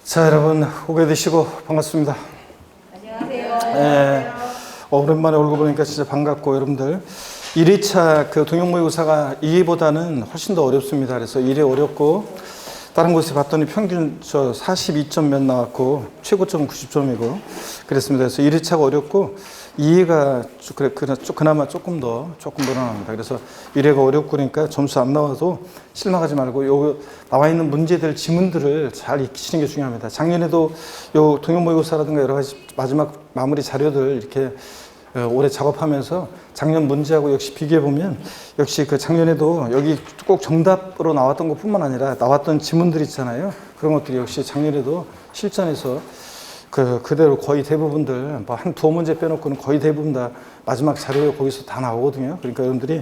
자, 여러분 오게 되시고 반갑습니다. 안녕하세요. 오랜만에 얼굴 보니까 진짜 반갑고, 여러분들 1회차 그 동영모의고사가 2회보다는 훨씬 더 어렵습니다. 그래서 1회 어렵고, 다른 곳에 봤더니 평균 42점 몇 나왔고 최고점은 90점이고 그랬습니다. 그래서 1회차가 어렵고 2회가 그나마 조금 더 나옵니다. 그래서 1회가 어렵고, 그러니까 점수 안 나와도 실망하지 말고 요 나와 있는 문제들, 지문들을 잘 익히시는 게 중요합니다. 작년에도 요 동영모의고사라든가 여러 가지 마지막 마무리 자료들 이렇게 올해 작업하면서 작년 문제하고 역시 비교해 보면, 역시 그 작년에도 여기 꼭 정답으로 나왔던 것뿐만 아니라 나왔던 지문들 있잖아요. 그런 것들이 역시 작년에도 실전에서 그대로 거의 대부분들, 뭐 한 두어 문제 빼놓고는 거의 대부분 다 마지막 자료에 거기서 다 나오거든요. 그러니까 여러분들이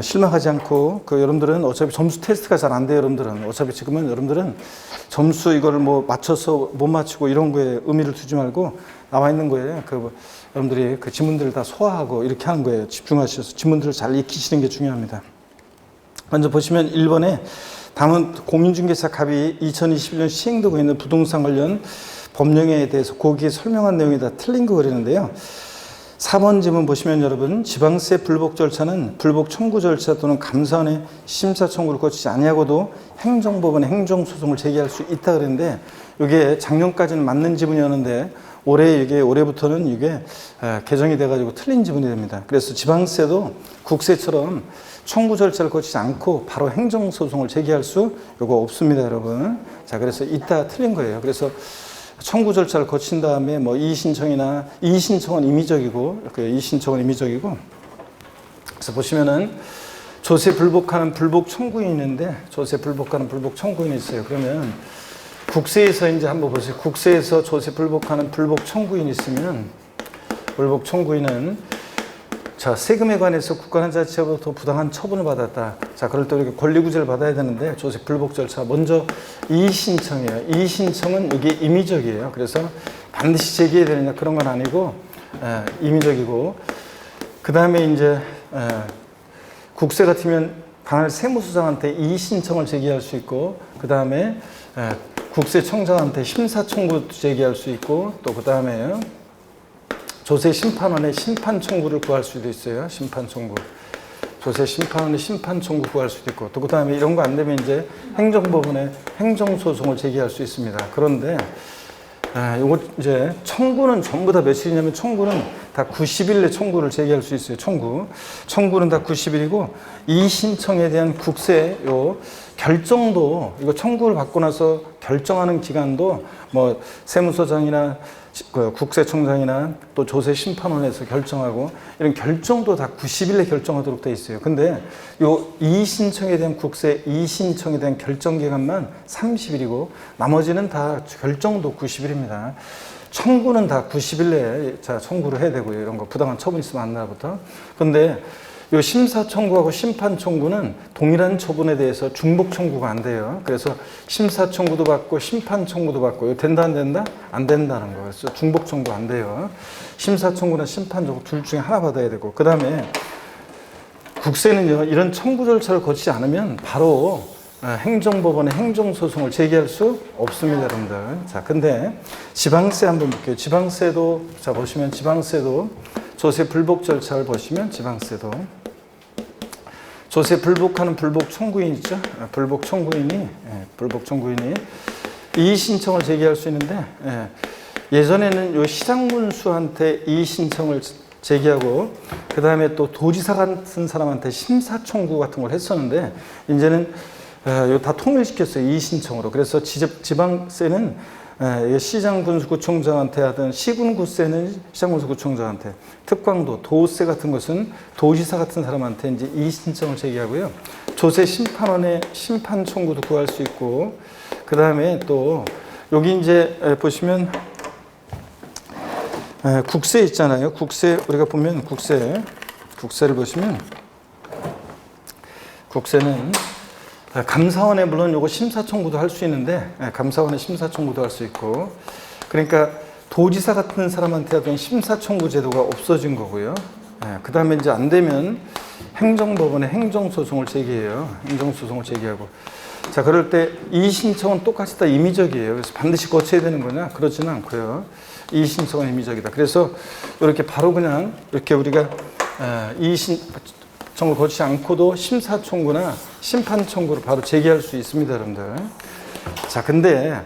실망하지 않고, 여러분들은 어차피 점수 테스트가 잘 안 돼요. 여러분들은 어차피 지금은 여러분들은 점수 이거를 뭐 맞춰서 못 맞추고 이런 거에 의미를 두지 말고, 나와 있는 거에 여러분들이 그 지문들을 다 소화하고 이렇게 하는 거예요. 집중하셔서 지문들을 잘 익히시는 게 중요합니다. 먼저 보시면 1번에 다음은 공인중개사 갑이 2021년 시행되고 있는 부동산 관련 법령에 대해서 거기에 설명한 내용이 다 틀린 거 그리는데요. 4번 지문 보시면 여러분, 지방세 불복 절차는 불복 청구 절차 또는 감사원의 심사 청구를 거치지 아니하고도 행정법원에 행정소송을 제기할 수 있다 그랬는데, 이게 작년까지는 맞는 지문이었는데 올해부터는 이게 개정이 돼가지고 틀린 지문이 됩니다. 그래서 지방세도 국세처럼 청구 절차를 거치지 않고 바로 행정소송을 제기할 수 없습니다, 여러분. 자, 그래서 이따 틀린 거예요. 그래서 청구 절차를 거친 다음에 뭐 이의신청은 임의적이고, 그래서 보시면은 조세 불복하는 불복 청구인이 있는데, 조세 불복하는 불복 청구인이 있어요. 그러면 국세에서 이제 한번 보세요. 국세에서 조세 불복하는 불복 청구인이 있으면, 불복 청구인은 자, 세금에 관해서 국가관자치로부터 부당한 처분을 받았다. 자, 그럴 때 우리가 권리구제를 받아야 되는데, 조세 불복 절차 먼저 이의신청이에요. 이의신청은 이게 임의적이에요. 그래서 반드시 제기해야 되느냐 그런 건 아니고 임의적이고, 그 다음에 이제 국세 같으면 관할 세무서장한테 이의신청을 제기할 수 있고, 그 다음에 국세청장한테 심사청구 제기할 수 있고, 또 그 다음에 조세 심판원에 심판 청구를 구할 수도 있어요. 심판 청구. 조세 심판원에 심판 청구 구할 수도 있고, 또 그 다음에 이런 거 안 되면 이제 행정법원에 행정소송을 제기할 수 있습니다. 그런데 요거 이제 청구는 전부 다 며칠이냐면, 청구는 다 90일 내 청구를 제기할 수 있어요. 청구는 다 90일이고, 이 신청에 대한 국세 결정도, 이거 청구를 받고 나서 결정하는 기간도 뭐 세무서장이나 국세청장이나 또 조세심판원에서 결정하고, 이런 결정도 다 90일에 결정하도록 되어 있어요. 근데 요 이의신청에 대한 국세 이의신청에 대한 결정 기간만 30일이고 나머지는 다 결정도 90일입니다. 청구는 다 90일 내에 청구를 해야 되고요. 이런 거 부당한 처분 있으면 안 나부터. 근데 요 심사 청구하고 심판 청구는 동일한 처분에 대해서 중복 청구가 안 돼요. 그래서 심사 청구도 받고 심판 청구도 받고, 이거 된다 안 된다? 안 된다는 거. 그래서 중복 청구 안 돼요. 심사 청구나 심판 청구 둘 중에 하나 받아야 되고, 그 다음에 국세는요, 이런 청구 절차를 거치지 않으면 바로 행정법원에 행정소송을 제기할 수 없습니다, 여러분들. 자, 근데 지방세 한번 볼게요. 지방세도, 자, 보시면 지방세도 조세 불복 절차를 보시면, 지방세도 조세 불복하는 불복 청구인 있죠? 불복 청구인이 이의 신청을 제기할 수 있는데, 예전에는 요 시장군수한테 이의 신청을 제기하고, 그 다음에 또 도지사 같은 사람한테 심사 청구 같은 걸 했었는데, 이제는 다 통일시켰어요, 이의 신청으로. 그래서 지방세는 시장군수구청장한테 하든, 시군구세는 시장군수구청장한테, 특광도, 도세 같은 것은 도지사 같은 사람한테 이제 이의 신청을 제기하고요. 조세 심판원에 심판 청구도 구할 수 있고, 그 다음에 또 여기 이제 보시면 국세 있잖아요. 국세 우리가 보면 국세를 보시면, 국세는 감사원에 물론 요거 심사 청구도 할 수 있는데, 감사원에 심사 청구도 할 수 있고, 그러니까 도지사 같은 사람한테 하던 심사 청구 제도가 없어진 거고요. 그 다음에 이제 안 되면 행정법원에 행정소송을 제기해요. 행정소송을 제기하고, 자, 그럴 때 이의신청은 똑같이 다 임의적이에요. 그래서 반드시 거쳐야 되는 거냐? 그렇지는 않고요. 이의신청은 임의적이다. 그래서 이렇게 바로 그냥 이렇게 우리가 이의신청을 거치지 않고도 심사청구나 심판청구를 바로 제기할 수 있습니다, 여러분들. 자, 근데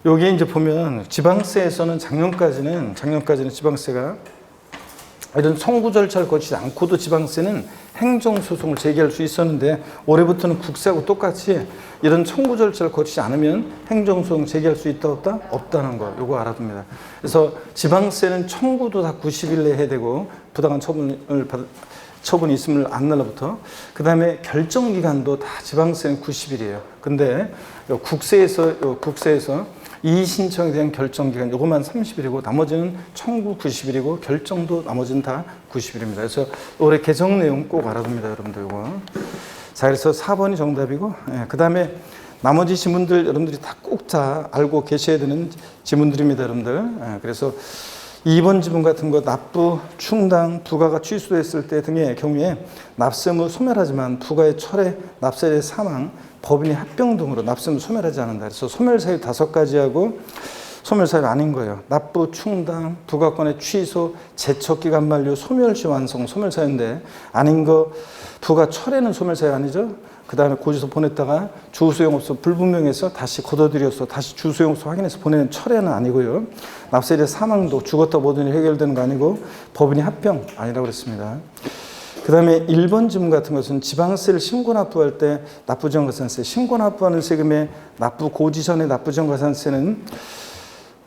여기 이제 보면 지방세에서는 작년까지는 지방세가 이런 청구 절차를 거치지 않고도 지방세는 행정소송을 제기할 수 있었는데 올해부터는 국세하고 똑같이 이런 청구 절차를 거치지 않으면 행정소송 제기할 수 있다 없다? 없다는 거 요거 알아둡니다. 그래서 지방세는 청구도 다 90일 내에 해야 되고 부당한 처분이 있음을 안 날로부터 그 다음에 결정기간도 다 지방세는 90일이에요. 근데 국세에서 이의신청에 대한 결정기간 요것만 30일이고 나머지는 청구 90일이고 결정도 나머지는 다 90일입니다. 그래서 올해 개정 내용 꼭 알아둡니다, 여러분들 요거. 자, 그래서 4번이 정답이고 그 다음에 나머지 지문들 여러분들이 다 꼭 다 알고 계셔야 되는 지문들입니다, 여러분들. 그래서 2번 지문 같은 거 납부, 충당, 부가가 취소됐을 때 등의 경우에 납세무 소멸하지만 부가의 철회, 납세자의 사망, 법인의 합병 등으로 납세무 소멸하지 않는다. 그래서 소멸사유 5가지하고 소멸사유 아닌 거예요. 납부, 충당, 부가권의 취소, 제척기간 만료, 소멸시 완성, 소멸사유인데 아닌 거 부가 철회는 소멸사유 아니죠? 그 다음에 고지서 보냈다가 주소용업소 불분명해서 다시 걷어들여서 다시 주소용업소 확인해서 보내는 철회는 아니고요. 납세자 사망도 죽었다 모든 일이 해결되는 거 아니고 법인이 합병 아니라고 그랬습니다. 그 다음에 1번 지문 같은 것은 지방세를 신고납부할 때 납부지원가산세, 신고납부하는 세금의 납부 고지전의 납부지원가산세는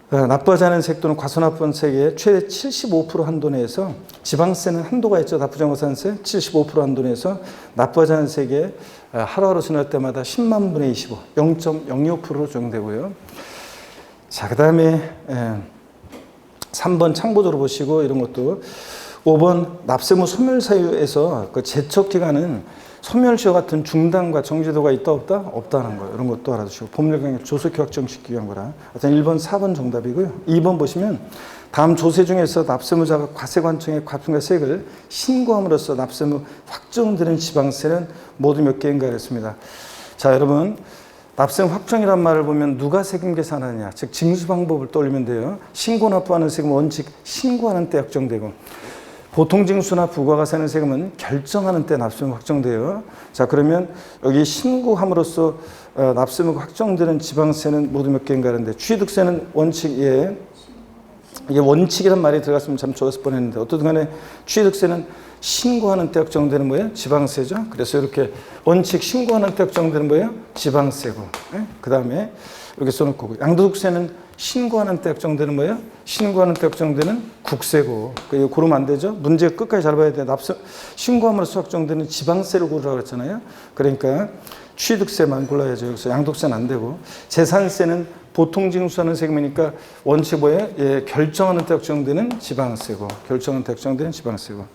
납부하지 않은 세액 또는 과소납부한 세액의 최대 75% 한도 내에서 지방세는 한도가 있죠. 납부지원가산세 75% 한도 내에서 납부하지 않은 세액의 하루하루 지날 때마다 10만 분의 25, 0.025%로 적용되고요. 자, 그 다음에 3번 참고적으로 보시고 이런 것도 5번 납세무 소멸사유에서 그 제척기간은 소멸시효 같은 중단과 정지도가 있다 없다? 없다는 거예요. 이런 것도 알아두시고 법률강의 조속히 확정시키기 위한 거라. 하여튼 1번, 4번 정답이고요. 2번 보시면 다음 조세 중에서 납세무자가 과세관청에 과품과 세액을 신고함으로써 납세무 확정되는 지방세는 모두 몇 개인가 그랬습니다. 자, 여러분 납세무 확정이란 말을 보면 누가 세금 계산하느냐, 즉 징수 방법을 떠올리면 돼요. 신고 납부하는 세금은 원칙 신고하는 때 확정되고 보통징수나 부가가세는 세금은 결정하는 때 납세무가 확정돼요. 자, 그러면 여기 신고함으로써 납세무가 확정되는 지방세는 모두 몇 개인가 하는데 취득세는 원칙에 이게 원칙이란 말이 들어갔으면 참 좋았을 뻔했는데 어떻든 간에 취득세는 신고하는 때 확정되는 뭐예요? 지방세죠. 그래서 이렇게 원칙 신고하는 때 확정되는 뭐예요? 지방세고. 그 다음에 이렇게 써놓고 양도득세는 신고하는 때 확정되는 뭐예요? 신고하는 때 확정되는 국세고. 고르면 안 되죠. 문제 끝까지 잘 봐야 돼. 신고함으로써 확정되는 지방세를 고르라고 했잖아요. 그러니까 취득세만 골라야죠. 여기서 양도세는 안 되고. 재산세는 보통징수하는 세금이니까 원칙 뭐예요? 예, 결정하는 때 확정되는 지방세고. 결정하는 때 확정되는 지방세고.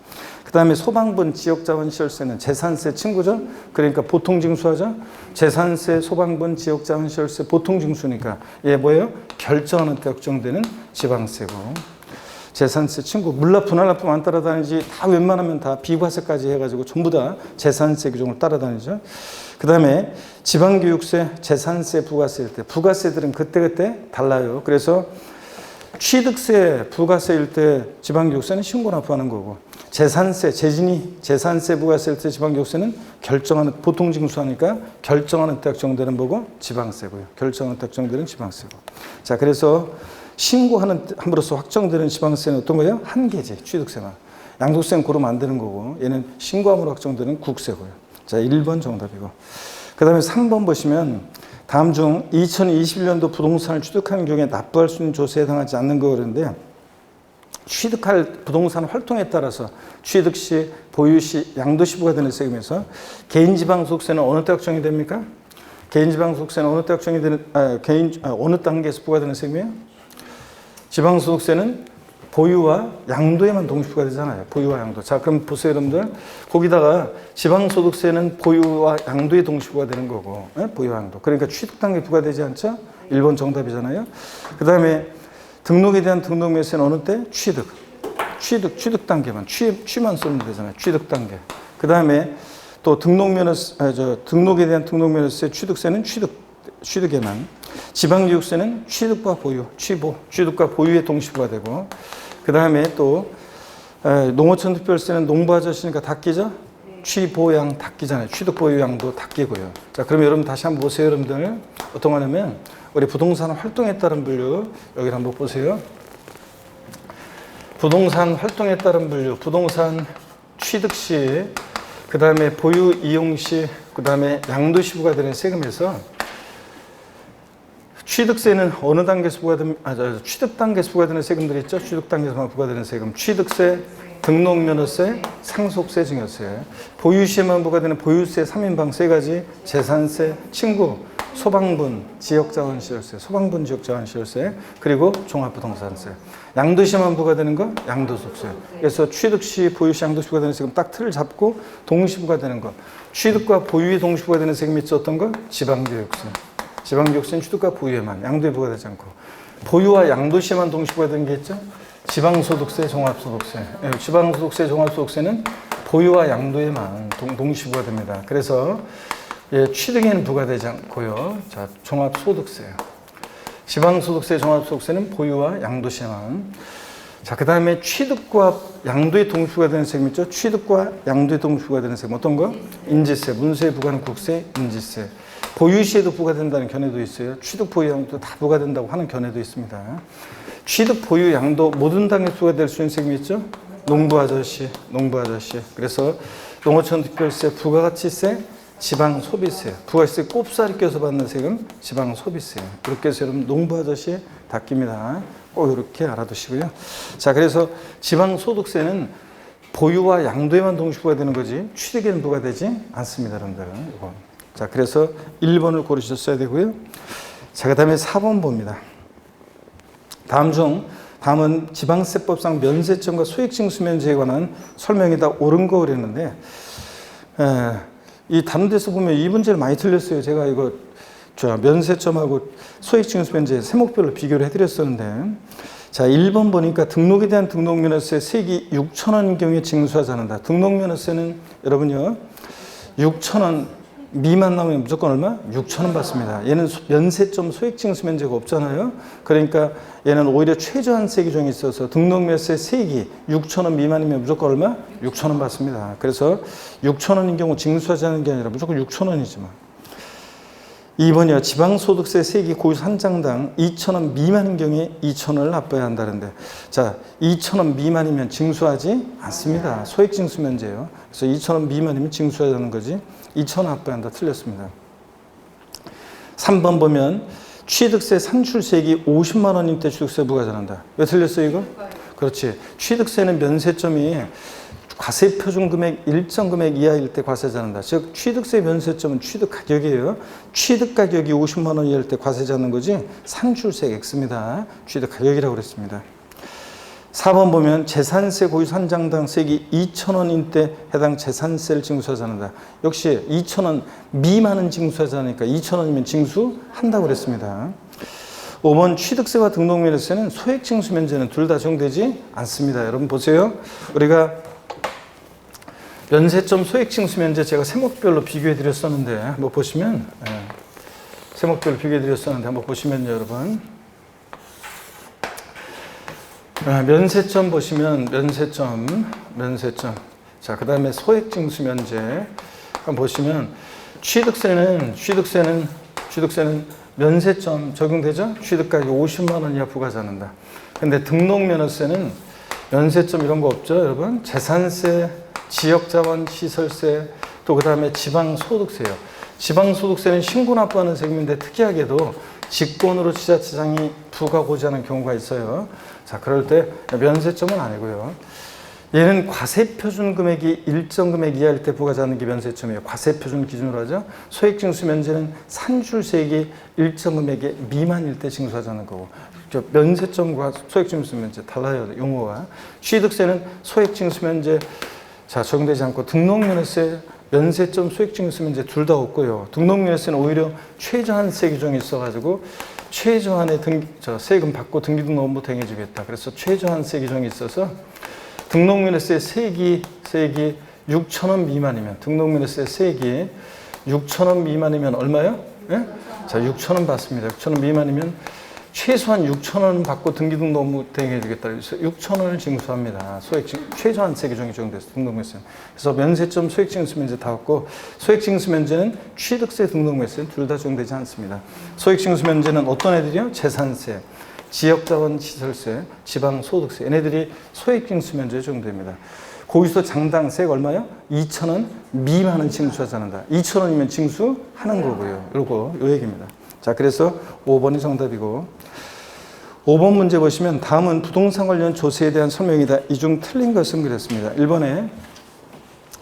그 다음에 소방분 지역자원시설세는 재산세 친구죠. 그러니까 보통징수하죠. 재산세, 소방분 지역자원시설세 보통징수니까 얘 뭐예요? 결정하는 때 확정되는 지방세고. 재산세 친구, 물납, 분할납품 안 따라다니지 다 웬만하면 다 비과세까지 해가지고 전부 다 재산세 규정을 따라다니죠. 그 다음에 지방교육세, 재산세, 부가세일 때 부가세들은 그때그때 달라요. 그래서 취득세, 부가세일 때 지방교육세는 신고 납부하는 거고 재산세, 재산세, 부가세일 때 지방교육세는 결정하는, 보통징수하니까 결정하는 때 확정되는 거고 지방세고요. 결정하는 때 확정되는 지방세고. 자, 그래서 신고함으로써 확정되는 지방세는 어떤 거예요? 한 개지, 취득세만. 양도세는 고르면 안 되는 거고 얘는 신고함으로 확정되는 국세고요. 자, 1번 정답이고. 그 다음에 3번 보시면 다음 중 2021년도 부동산을 취득하는 경우에 납부할 수 있는 조세에 해당하지 않는 거 그러는데 취득할 부동산 활동에 따라서 취득시, 보유시, 양도시 부과되는 세금에서 개인지방소득세는 어느 때 확정이 됩니까? 개인지방소득세는 어느 때 확정이 되는, 어느 단계에서 부과되는 세금이에요? 지방소득세는 보유와 양도에만 동시 부과되잖아요. 보유와 양도. 자, 그럼 보세요, 여러분들. 거기다가 지방소득세는 보유와 양도에 동시 부과되는 거고, 보유와 양도. 그러니까 취득 단계 부과되지 않죠? 1번 정답이잖아요. 그 다음에 등록에 대한 등록 매세는 어느 때? 취득 단계만. 취만 쓰면 되잖아요. 취득 단계. 그 다음에 또 등록에 대한 등록면허세, 취득세는 취득에만, 지방교육세는 취득과 보유, 취득과 보유에 동시부과 되고, 그 다음에 또 농어촌 특별세는 농부 아저씨니까 닭기죠? 취보양 닭기잖아요. 취득 보유 양도 닭기고요. 자, 그럼 여러분 다시 한번 보세요, 여러분들. 어떤 거냐면 우리 부동산 활동에 따른 분류 여기를 한번 보세요. 부동산 활동에 따른 분류, 부동산 취득 시, 그 다음에 보유 이용 시, 그 다음에 양도시 부과되는 세금에서 취득세는 어느 단계에서 부과되는, 취득 단계에서 부과되는 세금들이 있죠? 취득 단계에서만 부과되는 세금. 취득세, 등록면허세, 상속세, 증여세. 보유시에만 부과되는 보유세 3인방 세 가지, 재산세, 친구, 소방분, 지역자원시설세, 소방분 지역자원시설세, 그리고 종합부동산세. 양도시에만 부과되는 거, 양도소득세. 그래서 취득시, 보유시, 양도시 부과되는 세금 딱 틀을 잡고 동시 부과되는 거. 취득과 보유에 동시 부과되는 세금이 있죠? 어떤 거? 지방교육세. 지방교육세는 취득과 보유에만, 양도에 부과되지 않고. 보유와 양도시에만 동시 부과되는 게 있죠? 지방소득세, 종합소득세. 지방소득세, 종합소득세는 보유와 양도에만 동시 부과됩니다. 그래서 취득에는 부과되지 않고요. 자, 종합소득세요. 지방소득세, 종합소득세는 보유와 양도시에만. 자, 그 다음에 취득과 양도에 동시 부과되는 세금 있죠? 취득과 양도에 동시 부과되는 세금 어떤 거? 인지세, 문서에 부과하는 국세, 인지세. 보유시에도 부과된다는 견해도 있어요. 취득, 보유, 양도 다 부과된다고 하는 견해도 있습니다. 취득, 보유, 양도 모든 단계에 부과될 수 있는 세금이 있죠? 농부 아저씨. 그래서 농어촌 특별세, 부가가치세, 지방 소비세. 부가가치세 꼽사리 껴서 받는 세금, 지방 소비세. 이렇게 해서 여러분 농부 아저씨 닦입니다. 꼭 이렇게 알아두시고요. 자, 그래서 지방 소득세는 보유와 양도에만 동시 부과되는 거지 취득에는 부과되지 않습니다, 여러분들. 이거. 자, 그래서 1번을 고르셨어야 되고요. 자, 그 다음에 4번 봅니다. 다음은 지방세법상 면세점과 소액징수면제에 관한 설명이 다 옳은 거 그랬는데, 이 다른 데서 보면 이 문제를 많이 틀렸어요. 제가 이거 면세점하고 소액징수면제 세목별로 비교를 해드렸었는데, 자, 1번 보니까 등록에 대한 등록면허세 세기 6,000원인 경우에 징수하지 않는다. 등록면허세는 여러분요, 6,000원 미만 나오면 무조건 얼마? 6,000원 받습니다. 얘는 면세점 소액징수면제가 없잖아요. 그러니까 얘는 오히려 최저한세 규정이 있어서 등록면허세 세기 6,000원 미만이면 무조건 얼마? 6,000원 받습니다. 그래서 6,000원인 경우 징수하지 않는 게 아니라 무조건 6,000원이지만. 2번이요. 지방소득세 세기 고유 한 장당 2,000원 미만인 경우에 2,000원을 납부해야 한다는데, 자, 2,000원 미만이면 징수하지 않습니다. 소액징수면제예요. 그래서 2,000원 미만이면 징수해야 하는 거지 2,000원 납부해야 한다. 틀렸습니다. 3번 보면 취득세 산출세액이 50만 원일 때 취득세 부과한다. 왜 틀렸어요, 이거? 그렇지. 취득세는 면세점이 과세 표준 금액 일정 금액 이하일 때 과세하지 않는다. 즉 취득세 면세점은 취득 가격이에요. 취득 가격이 50만 원일 때 과세하지 않는 거지 산출세 X입니다. 취득 가격이라고 그랬습니다. 4번 보면 재산세 고유 산장당 세기 2,000원인 때 해당 재산세를 징수하지 않는다. 역시 2,000원 미만은 징수하지 않으니까 2,000원이면 징수한다고 그랬습니다. 5번 취득세와 등록면허세는 소액징수면제는 둘 다 적용되지 않습니다. 여러분 보세요. 우리가 면세점 소액징수면제 제가 세목별로 비교해 드렸었는데 한번 보시면, 세목별로 비교해 드렸었는데 한번 보시면요, 여러분. 면세점 보시면 면세점. 자, 그 다음에 소액징수면제 한번 보시면 취득세는 면세점 적용되죠? 취득가격이 50만 원 이하 부과하지 않는다. 근데 등록면허세는 면세점 이런 거 없죠, 여러분? 재산세, 지역자원시설세, 또 그 다음에 지방소득세요. 지방소득세는 신고 납부하는 세금인데 특이하게도 직권으로 지자체장이 부과하고자 하는 경우가 있어요. 자, 그럴 때 면세점은 아니고요. 얘는 과세표준 금액이 일정 금액 이하일 때 부과하지 않는 게 면세점이에요. 과세표준 기준으로 하죠. 소액징수면제는 산출세액이 일정 금액의 미만일 때 징수하지 않는 거고, 면세점과 소액징수면제 달라요, 용어가. 취득세는 소액징수면제 자 적용되지 않고, 등록면허세, 면세점, 소액징수면제 둘 다 없고요. 등록면허세는 오히려 최저한세 규정이 있어가지고 최저한의 세금 받고 등기등록 업무 행해주겠다. 그래서 최저한세 규정이 있어서 등록면허세 세기 6,000원 미만이면 등록면허세 세액이 6,000원 미만이면 얼마요? 예? 자, 6,000원 받습니다. 6,000원 미만이면 최소한 6,000원 받고 등기 등록 되게 되겠다. 그래서 6,000원을 징수합니다. 최소한 세개 중에 적용돼서 등록면세. 그래서 면세점 소액징수 면제 다 없고 소액징수 면제는 취득세 등록면세 둘 다 적용되지 않습니다. 소액징수 면제는 어떤 애들이요? 재산세, 지역자원 시설세, 지방소득세 얘네들이 소액징수 면제에 적용됩니다. 고유소 장당세가 얼마요? 2,000원 미만은 징수하지 않는다. 2,000원이면 징수하는 거고요. 요거 요 얘기입니다. 자, 그래서 5번이 정답이고 5번 문제 보시면 다음은 부동산 관련 조세에 대한 설명이다. 이 중 틀린 것은 그랬습니다. 1번에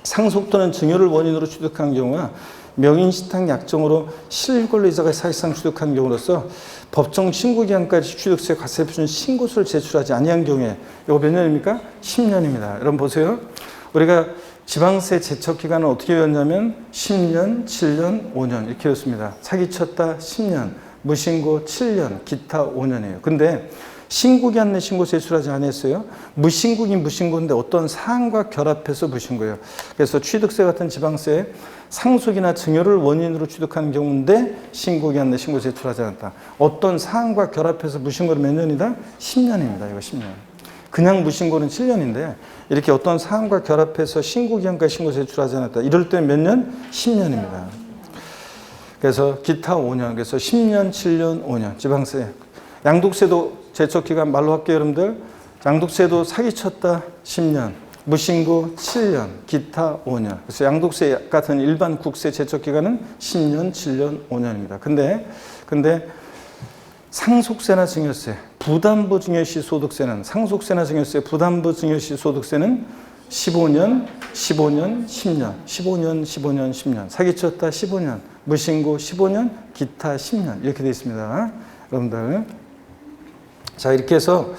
상속 또는 증여를 원인으로 취득한 경우와 명인신탁 약정으로 실권리자가 사실상 취득한 경우로서 법정 신고기한까지 취득세 과세 표준 신고서를 제출하지 아니한 경우에 이거 몇 년입니까? 10년입니다. 여러분 보세요. 우리가 지방세 제척 기간은 어떻게 배웠냐면 10년, 7년, 5년 이렇게 배웠습니다. 사기쳤다 10년, 무신고 7년, 기타 5년이에요. 근데 신고기한 내 신고 제출하지 않았어요. 무신고긴 무신고인데 어떤 사항과 결합해서 무신고예요. 그래서 취득세 같은 지방세 상속이나 증여를 원인으로 취득하는 경우인데 신고기한 내 신고 제출하지 않았다. 어떤 사항과 결합해서 무신고는 몇 년이다? 10년입니다. 이거 10년. 그냥 무신고는 7년인데 이렇게 어떤 사항과 결합해서 신고기한까지 신고 제출하지 않았다. 이럴 때는 몇 년? 10년입니다. 그래서 기타 5년. 그래서 10년, 7년, 5년. 지방세. 양도세도 제척기간 말로 할게요, 여러분들. 양도세도 사기쳤다 10년, 무신고 7년, 기타 5년. 그래서 양도세 같은 일반 국세 제척기간은 10년, 7년, 5년입니다. 근데 상속세나 증여세, 부담부 증여시 소득세는 상속세나 증여세, 부담부 증여시 소득세는 15년, 15년, 10년, 15년, 15년, 10년. 사기쳤다 15년, 무신고 15년, 기타 10년. 이렇게 되어 있습니다. 여러분들. 자, 이렇게 해서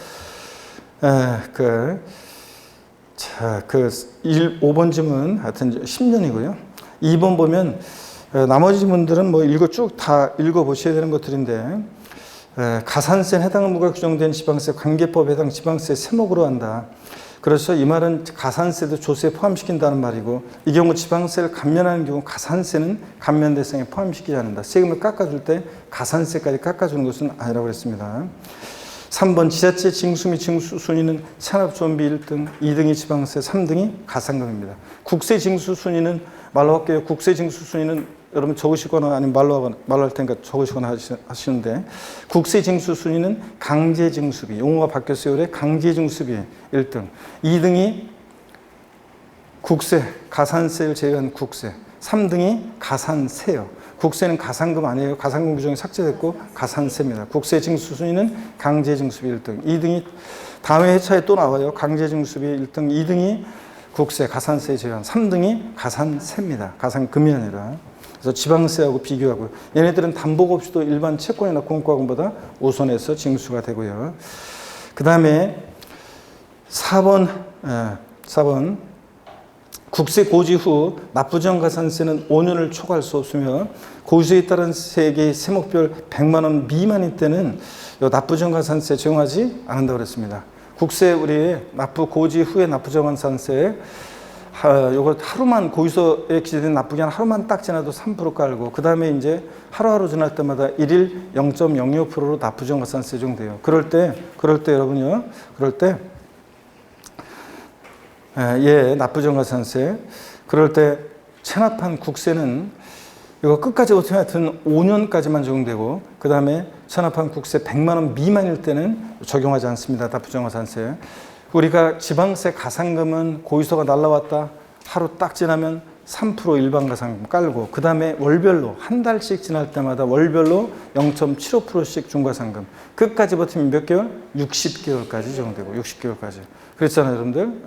5번 질문 하여튼 10년이고요. 2번 보면 나머지 질문들은 뭐 쭉 다 읽어보셔야 되는 것들인데 가산세는 해당 의무가 규정된 지방세 관계법에 해당 지방세 세목으로 한다. 그래서 이 말은 가산세도 조세에 포함시킨다는 말이고 이 경우 지방세를 감면하는 경우 가산세는 감면 대상에 포함시키지 않는다. 세금을 깎아줄 때 가산세까지 깎아주는 것은 아니라고 했습니다. 3번 지자체 징수 및 징수 순위는 산업존비 1등, 2등이 지방세, 3등이 가산금입니다. 국세 징수 순위는 말로 할게요. 국세 징수 순위는 여러분 적으시거나 아니면 말로 할 테니까 적으시거나 하시는데 국세 징수 순위는 강제 징수비, 용어가 바뀌었어요. 올해 강제 징수비 1등, 2등이 국세, 가산세를 제외한 국세, 3등이 가산세요. 국세는 가산금 아니에요. 가산금 규정이 삭제됐고 가산세입니다. 국세 징수 순위는 강제 징수비 1등, 2등이 다음에 회차에 또 나와요. 강제 징수비 1등, 2등이 국세, 가산세 제외한 3등이 가산세입니다. 가산금이 아니라. 그래서 지방세하고 비교하고 얘네들은 담보가 없이도 일반 채권이나 공과금보다 우선해서 징수가 되고요. 그 다음에 4번 국세 고지 후 납부정 가산세는 5년을 초과할 수 없으며 고유세에 따른 세액의 세목별 100만 원 미만일 때는 납부정 가산세 적용하지 않는다고 그랬습니다. 국세 우리 납부 고지 후에 납부정 가산세 요거 하루만 고유소에 기재된 납부기한 하루만 딱 지나도 3% 깔고 그 다음에 이제 하루하루 지날 때마다 1일 0.02%로 납부정 가산세 적용돼요. 그럴 때 여러분요. 납부정 가산세. 그럴 때 체납한 국세는 이거 끝까지 어떻게 하여튼 5년까지만 적용되고 그 다음에 체납한 국세 100만 원 미만일 때는 적용하지 않습니다. 납부정 가산세. 우리가 지방세 가산금은 고유소가 날라왔다. 하루 딱 지나면 3% 일반 가산금 깔고 그 다음에 월별로 한 달씩 지날 때마다 월별로 0.75%씩 중과상금 끝까지 버티면 몇 개월? 60개월까지 적용되고 60개월까지. 그랬잖아요, 여러분들.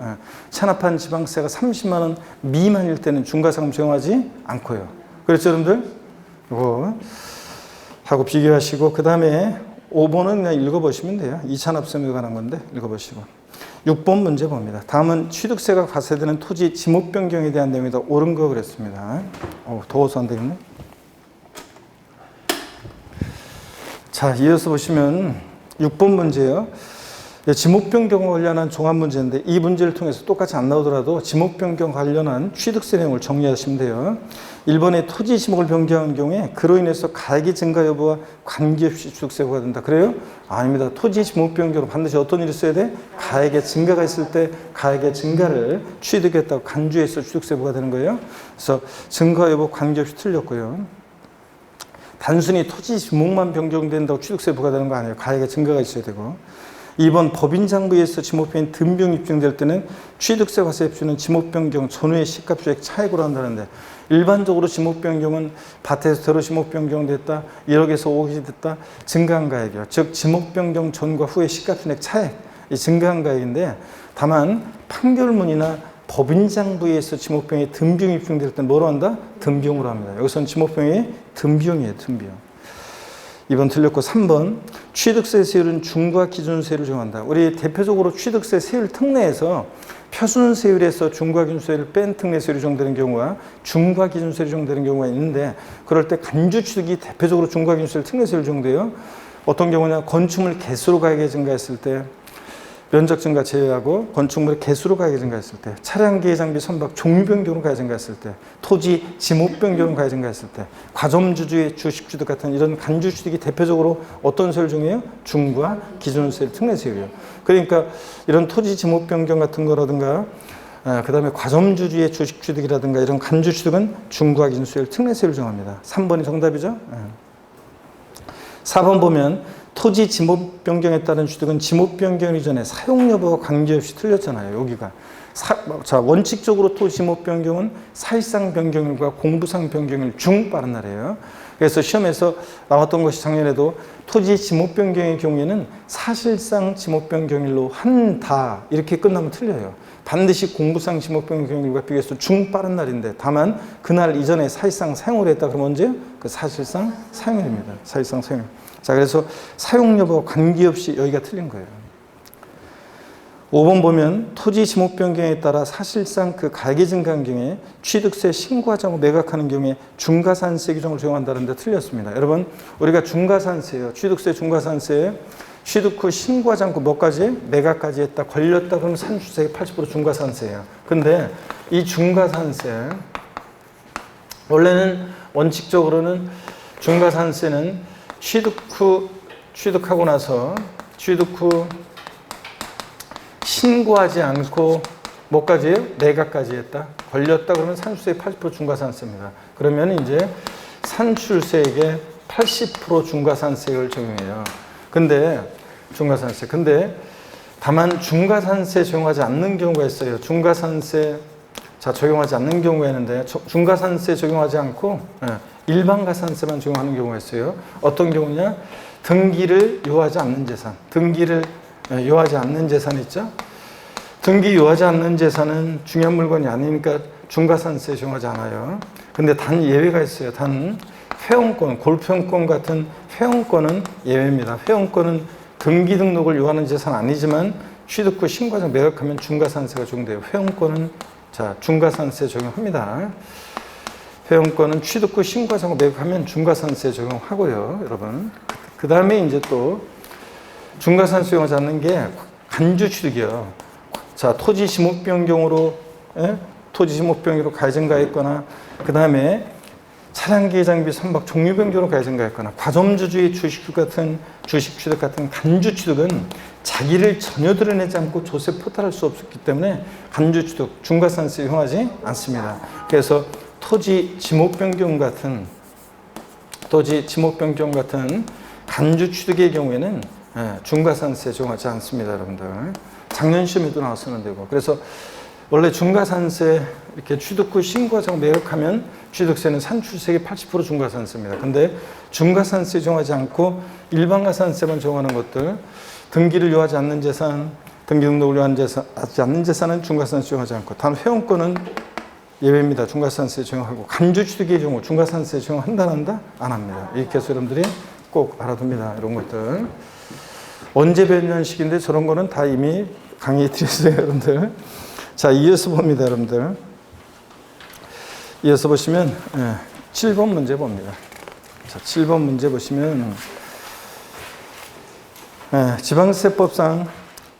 체납한 지방세가 30만 원 미만일 때는 중과상금 적용하지 않고요. 그렇죠, 여러분들? 이거 하고 비교하시고 그 다음에 5번은 그냥 읽어보시면 돼요. 2차 납세에 관한 건데 읽어보시고. 6번 문제 봅니다. 다음은 취득세가 과세되는 토지 지목 변경에 대한 내용이다. 옳은 거 그랬습니다. 더워서 안 되겠네. 자, 이어서 보시면 6번 문제요. 지목 변경 관련한 종합 문제인데 이 문제를 통해서 똑같이 안 나오더라도 지목 변경 관련한 취득세 내용을 정리하시면 돼요. 1번에 토지 지목을 변경한 경우에 그로 인해서 가액의 증가 여부와 관계없이 취득세 부과된다. 그래요? 아닙니다. 토지 지목 변경으로 반드시 어떤 일이 있어야 돼? 가액의 증가가 있을 때 가액의 증가를 취득했다고 간주해서 취득세 부과되는 거예요. 그래서 증가 여부 관계없이 틀렸고요. 단순히 토지 지목만 변경된다고 취득세 부과되는 거 아니에요. 가액의 증가가 있어야 되고. 2번 법인장부에서 지목변이 등비용 입증될 때는 취득세 과세 입주는 지목 변경 전후의 시가 주액 차액으로 한다는데 일반적으로 지목 변경은 밭에서 도로 지목 변경됐다, 1억에서 5억이 됐다, 증가한 가액이요. 즉 지목 변경 전과 후의 시가 주액 차액, 이 증가한 가액인데 다만 판결문이나 법인장부에서 지목병이 등비용이 입증될 때는 뭐로 한다? 등비용으로 합니다. 여기서는 지목병이 등비용이에요. 등비용. 2번 틀렸고 3번 취득세 세율은 중과 기준세율을 정한다. 우리 대표적으로 취득세 세율 특례에서 표준세율에서 중과 기준세율을 뺀 특례세율이 정되는 경우와 중과 기준세율이 정되는 경우가 있는데 그럴 때 간주취득이 대표적으로 중과 기준세율 특례세율 정돼요. 어떤 경우냐 건축물 개수로 가액이 증가했을 때 면적 증가 제외하고 건축물의 개수로 가액이 증가했을 때, 차량 기계 장비 선박 종류 변경으로 가액이 증가했을 때, 토지 지목 변경으로 가액이 증가했을 때, 과점주주의 주식 취득 같은 이런 간주 취득이 대표적으로 어떤 세율 중에요? 중과 기준세율, 특례세율이요. 그러니까 이런 토지 지목 변경 같은 거라든가, 그 다음에 과점주주의 주식 취득이라든가 이런 간주 취득은 중과 기준세율, 특례세율 정합니다. 3번이 정답이죠? 4번 보면 토지 지목 변경에 따른 취득은 지목 변경 이전에 사용 여부와 관계없이 틀렸잖아요. 여기가. 자, 원칙적으로 토지 지목 변경은 사실상 변경일과 공부상 변경일 중 빠른 날이에요. 그래서 시험에서 나왔던 것이 작년에도 토지 지목 변경의 경우에는 사실상 지목 변경일로 한다 이렇게 끝나면 틀려요. 반드시 공부상 지목 변경일과 비교해서 중 빠른 날인데 다만 그날 이전에 사실상 사용을 했다 그러면 언제요? 그 사실상 사용일입니다. 사실상 사용일. 자, 그래서 사용 여부와 관계없이 여기가 틀린 거예요. 5번 보면 토지 지목 변경에 따라 사실상 그 가액이 증가한 경우에 취득세 신고하지 않고 매각하는 경우에 중과산세 규정을 적용한다는 데 틀렸습니다. 여러분, 우리가 중과산세예요. 취득세 중과산세에 취득 후 신고하지 않고 뭐까지? 매각까지 했다, 걸렸다 그러면 산출세의 80% 중과산세예요. 근데 이 중과산세, 원래는 원칙적으로는 중과산세는 취득하고 나서 취득 후 신고하지 않고 뭐까지 해요? 매각까지 했다. 걸렸다 그러면 산출세의 80% 중과산세입니다. 그러면 이제 산출세액의 80% 중과산세를 적용해요. 근데 중과산세. 근데 다만 중과산세 적용하지 않는 경우가 있어요. 중과산세 적용하지 않는 경우가 있는데 중과산세 적용하지 않고 일반가산세만 적용하는 경우가 있어요. 어떤 경우냐? 등기를 요하지 않는 재산. 등기를 요하지 않는 재산 있죠? 등기 요하지 않는 재산은 중요한 물건이 아니니까 중과산세 적용하지 않아요. 근데 단 예외가 있어요. 단 회원권, 골프회원권 같은 회원권은 예외입니다. 회원권은 등기 등록을 요하는 재산 아니지만 취득 후 신고하지 매각하면 중과산세가 적용돼요. 회원권은 자, 중과산세 적용합니다. 회원권은 취득 후 신고하지 않고 매각하면 중과산세 적용하고요, 여러분. 그 다음에 이제 또 중과산세 적용하지 않는 게 간주취득이요. 자, 토지 지목 변경으로 토지 지목 변경으로 가액 증가했거나, 그 다음에 차량 기계 장비 선박 종류 변경으로 가액 증가했거나, 과점주주의 주식 취득 같은 간주 취득은 자기를 전혀 드러내지 않고 조세 포탈할 수 없었기 때문에 간주 취득 중과산세 적용하지 않습니다. 그래서 토지 지목 변경 같은 간주 취득의 경우에는 중과산세 적용하지 않습니다, 여러분들. 작년 시험에도 나왔었는 데고. 그래서 원래 중과산세 이렇게 취득 후 신고하지 않고 매각하면 취득세는 산출세의 80% 중과산세입니다. 근데 중과산세 적용하지 않고 일반가산세만 적용하는 것들, 등기를 요하지 않는 재산, 등기 등록을 요하지 않는 재산은 중과산세 적용하지 않고, 단 회원권은 예외입니다. 중과산세 적용하고, 간주취득의 경우 중과산세 적용한다, 안 한다? 안 합니다. 이렇게 해서 여러분들이 꼭 알아둡니다. 이런 것들. 언제 변년식인데 저런 거는 다 이미 강의해 드렸어요, 여러분들. 자, 이어서 봅니다, 여러분들. 이어서 보시면 7번 문제 봅니다. 자, 7번 문제 보시면 지방세법상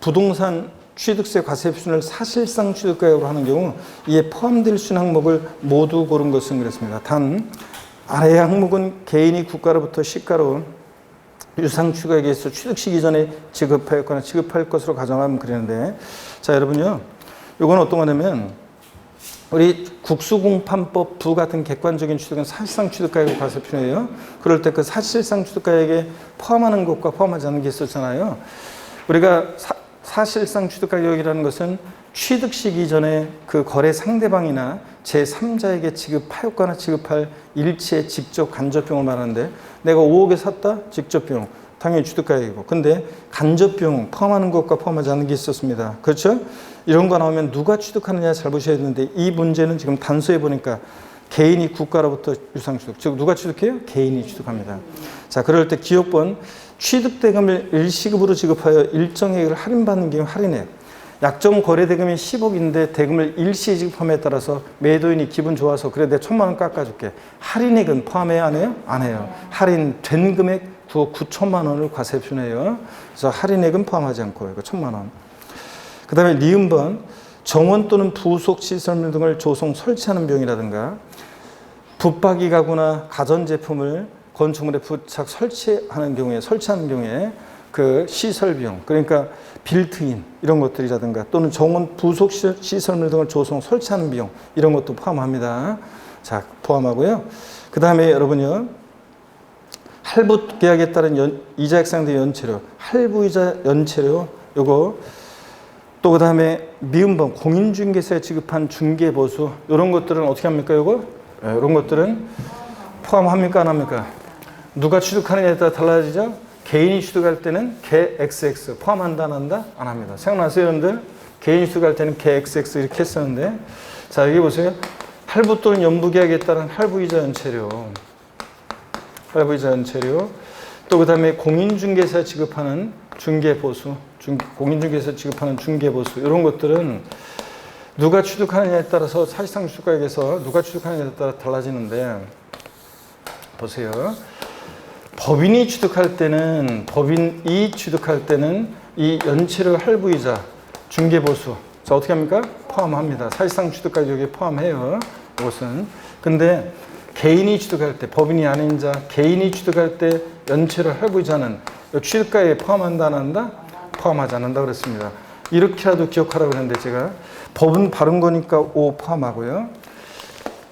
부동산 취득세 과세 표준을 사실상 취득가액으로 하는 경우 이에 포함될 수 있는 항목을 모두 고른 것은 그렇습니다. 단 아래의 항목은 개인이 국가로부터 시가로 유상 취득가액에 의해서 취득 시기 전에 지급하였거나 지급할 것으로 가정하면 그러는데, 자 여러분요, 이건 어떤 거냐면 우리 국수공판법 부 같은 객관적인 취득은 사실상 취득가액으로 과세 표준이에요. 그럴 때 그 사실상 취득가액에 포함하는 것과 포함하지 않는 게 있었잖아요. 우리가 사실상 취득가격이라는 것은 취득 시기 전에 그 거래 상대방이나 제3자에게 지급하였거나 지급할 일체의 직접 간접 비용을 말하는데, 내가 5억에 샀다? 직접 비용. 당연히 취득가격이고. 근데 간접 비용 포함하는 것과 포함하지 않는 게 있었습니다. 그렇죠? 이런 거 나오면 누가 취득하느냐 잘 보셔야 되는데, 이 문제는 지금 단서에 보니까 개인이 국가로부터 유상 취득. 즉 누가 취득해요? 개인이 취득합니다. 자, 그럴 때 기억번 취득대금을 일시급으로 지급하여 일정액을 할인받는 경우 할인액. 약정 거래대금이 10억인데 대금을 일시에 지급함에 따라서 매도인이 기분 좋아서 그래 내가 1,000만 원 깎아줄게. 할인액은 포함해야 안 해요? 안 해요. 할인된 금액 9천만 원을 과세 표준해요. 그래서 할인액은 포함하지 않고 이거 1,000만 원. 그 다음에 니은번 정원 또는 부속 시설물 등을 조성 설치하는 비용이라든가 붙박이 가구나 가전제품을 건축물에 부착 설치하는 경우에 그 시설 비용, 그러니까 빌트인 이런 것들이라든가 또는 정원 부속 시설물 등을 조성 설치하는 비용 이런 것도 포함합니다. 자, 포함하고요. 그 다음에 여러분요, 할부 계약에 따른 이자 액상된 연체료, 할부이자 연체료 요거, 또 그 다음에 미음번 공인중개사에 지급한 중개보수 이런 것들은 어떻게 합니까? 요거 이런 것들은 포함합니까? 안 합니까? 누가 취득하느냐에 따라 달라지죠? 개인이 취득할 때는 개 XX 포함한다 안 한다? 안 합니다. 생각나세요 여러분들? 개인이 취득할 때는 개 XX 이렇게 했었는데, 자 여기 보세요. 할부 또는 연부계약에 따른 할부이자 연체료, 또 그 다음에 공인중개사에 지급하는 중개보수, 공인중개사에 지급하는 중개보수 이런 것들은 누가 취득하느냐에 따라서 사실상 취득가액에서 누가 취득하느냐에 따라 달라지는데, 보세요. 법인이 취득할 때는 이 연체료 할부이자 중개보수 자 어떻게 합니까? 포함합니다. 사실상 취득가격에 포함해요. 이것은. 근데 개인이 취득할 때, 법인이 아닌 자 개인이 취득할 때 연체료 할부이자는 취득가액에 포함한다 안 한다? 포함하지 않는다 그랬습니다. 이렇게라도 기억하라고 했는데 제가 법은 바른 거니까 O 포함하고요.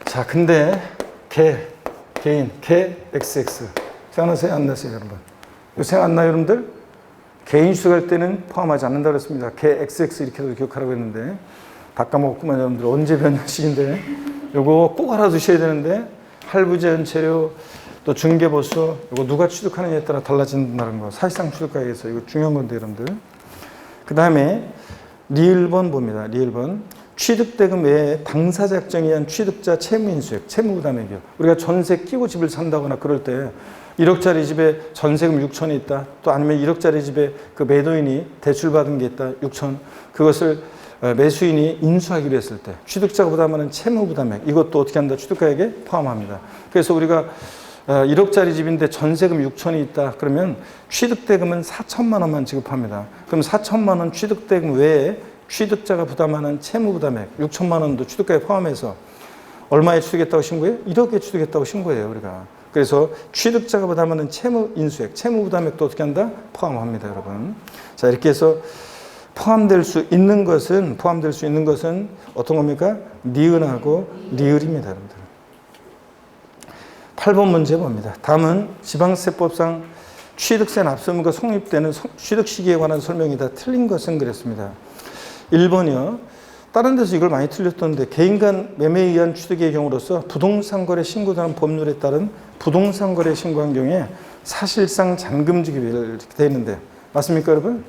자 근데 개인 XX 생각나세요? 안 나세요 여러분? 이거 생각 안 나요 여러분들? 개인 취득할 때는 포함하지 않는다 그랬습니다. 개 XX 이렇게도 기억하라고 했는데 다 까먹었구만 여러분들. 언제 변형식인데 요거 꼭 알아두셔야 되는데, 할부자 연체료 또 중개보수 이거 누가 취득하느냐에 따라 달라진다는 거, 사실상 취득가액에서 이거 중요한 건데 여러분들. 그 다음에 리을번 봅니다. 리을번 취득대금 외에 당사자 약정에 의한 취득자 채무인수액, 채무부담액이요. 우리가 전세 끼고 집을 산다거나 그럴 때 1억짜리 집에 전세금 6천이 있다. 또 아니면 1억짜리 집에 그 매도인이 대출받은 게 있다. 6천. 그것을 매수인이 인수하기로 했을 때 취득자가 부담하는 채무부담액 이것도 어떻게 한다? 취득가액에 포함합니다. 그래서 우리가 1억짜리 집인데 전세금 6천이 있다. 그러면 취득대금은 4천만 원만 지급합니다. 그럼 4천만 원 취득대금 외에 취득자가 부담하는 채무부담액 6천만 원도 취득가에 포함해서 얼마에 취득했다고 신고해요? 1억에 취득했다고 신고해요 우리가. 그래서 취득자가 부담하는 채무인수액, 채무부담액도 어떻게 한다? 포함합니다 여러분. 자 이렇게 해서 포함될 수 있는 것은 어떤 겁니까? 니은하고 리을입니다 여러분들. 8번 문제 봅니다. 다음은 지방세법상 취득세 납부의무가 성립되는 취득 시기에 관한 설명이 다 틀린 것은 그랬습니다. 1번이요. 다른 데서 이걸 많이 틀렸던데, 개인 간 매매에 의한 취득의 경우로서 부동산 거래 신고라는 법률에 따른 부동산 거래 신고한 경우에 사실상 잔금 지급이 이렇게 되어 있는데 맞습니까 여러분?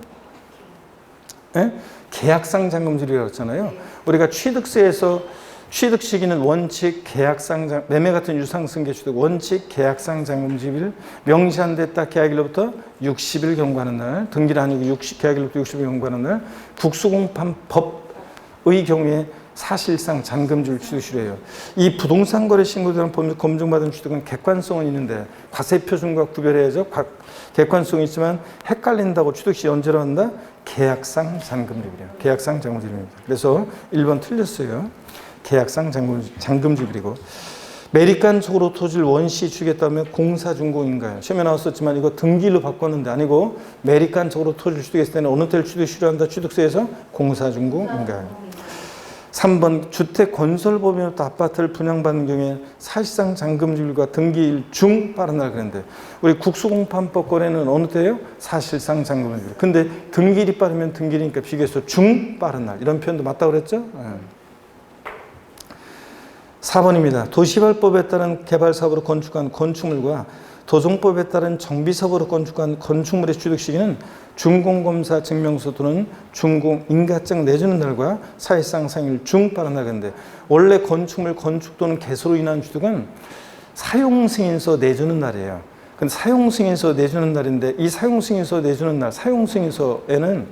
예? 계약상 잔금 지급이라고 했잖아요. 우리가 취득세에서 취득 시기는 원칙 계약상 매매 같은 유상승계 취득 원칙 계약상 잔금 지급일 명시한 데 딱 계약일로부터 60일 경과하는 날, 등기를 아니고 계약일로부터 60일 경과하는 날, 국수공판법의 경우에 사실상 잔금지를 취득시로 해요. 이 부동산 거래 신고자는 법률 검증받은 취득은 객관성은 있는데 과세 표준과 구별해야죠. 객관성이 있지만 헷갈린다고 취득 시 언제로 한다? 계약상 잔금지불이에요. 계약상 잔금지불입니다. 그래서 1번 틀렸어요. 계약상 잔금지불이고 매립간 속으로 토지를 원시 주겠다면 공사준공인가요? 시험에 나왔었지만 이거 등기로 바꿨는데 아니고 매립간 속으로 토지를 취득했을 때는 어느 때를 취득시로 한다? 취득세에서 공사준공인가요? 3번 주택 건설법인으로부터 아파트를 분양받는 경우에 사실상 잔금지불과 등기일 중 빠른 날 그랬는데 우리 국수공판법권에는 어느 때예요? 사실상 잔금지불. 근데 등기일이 빠르면 등기일이니까 비교해서 중 빠른 날 이런 표현도 맞다고 그랬죠? 4번입니다. 도시개발법에 따른 개발사업으로 건축한 건축물과 도정법에 따른 정비사업으로 건축한 건축물의 취득 시기는 준공검사 증명서 또는 준공인가증 내주는 날과 사실상 상일 중 빠른 날 근데 원래 건축물 건축 또는 개소로 인한 취득은 사용승인서 내주는 날이에요. 근데 사용승인서 내주는 날인데 이 사용승인서 내주는 날 사용승인서에는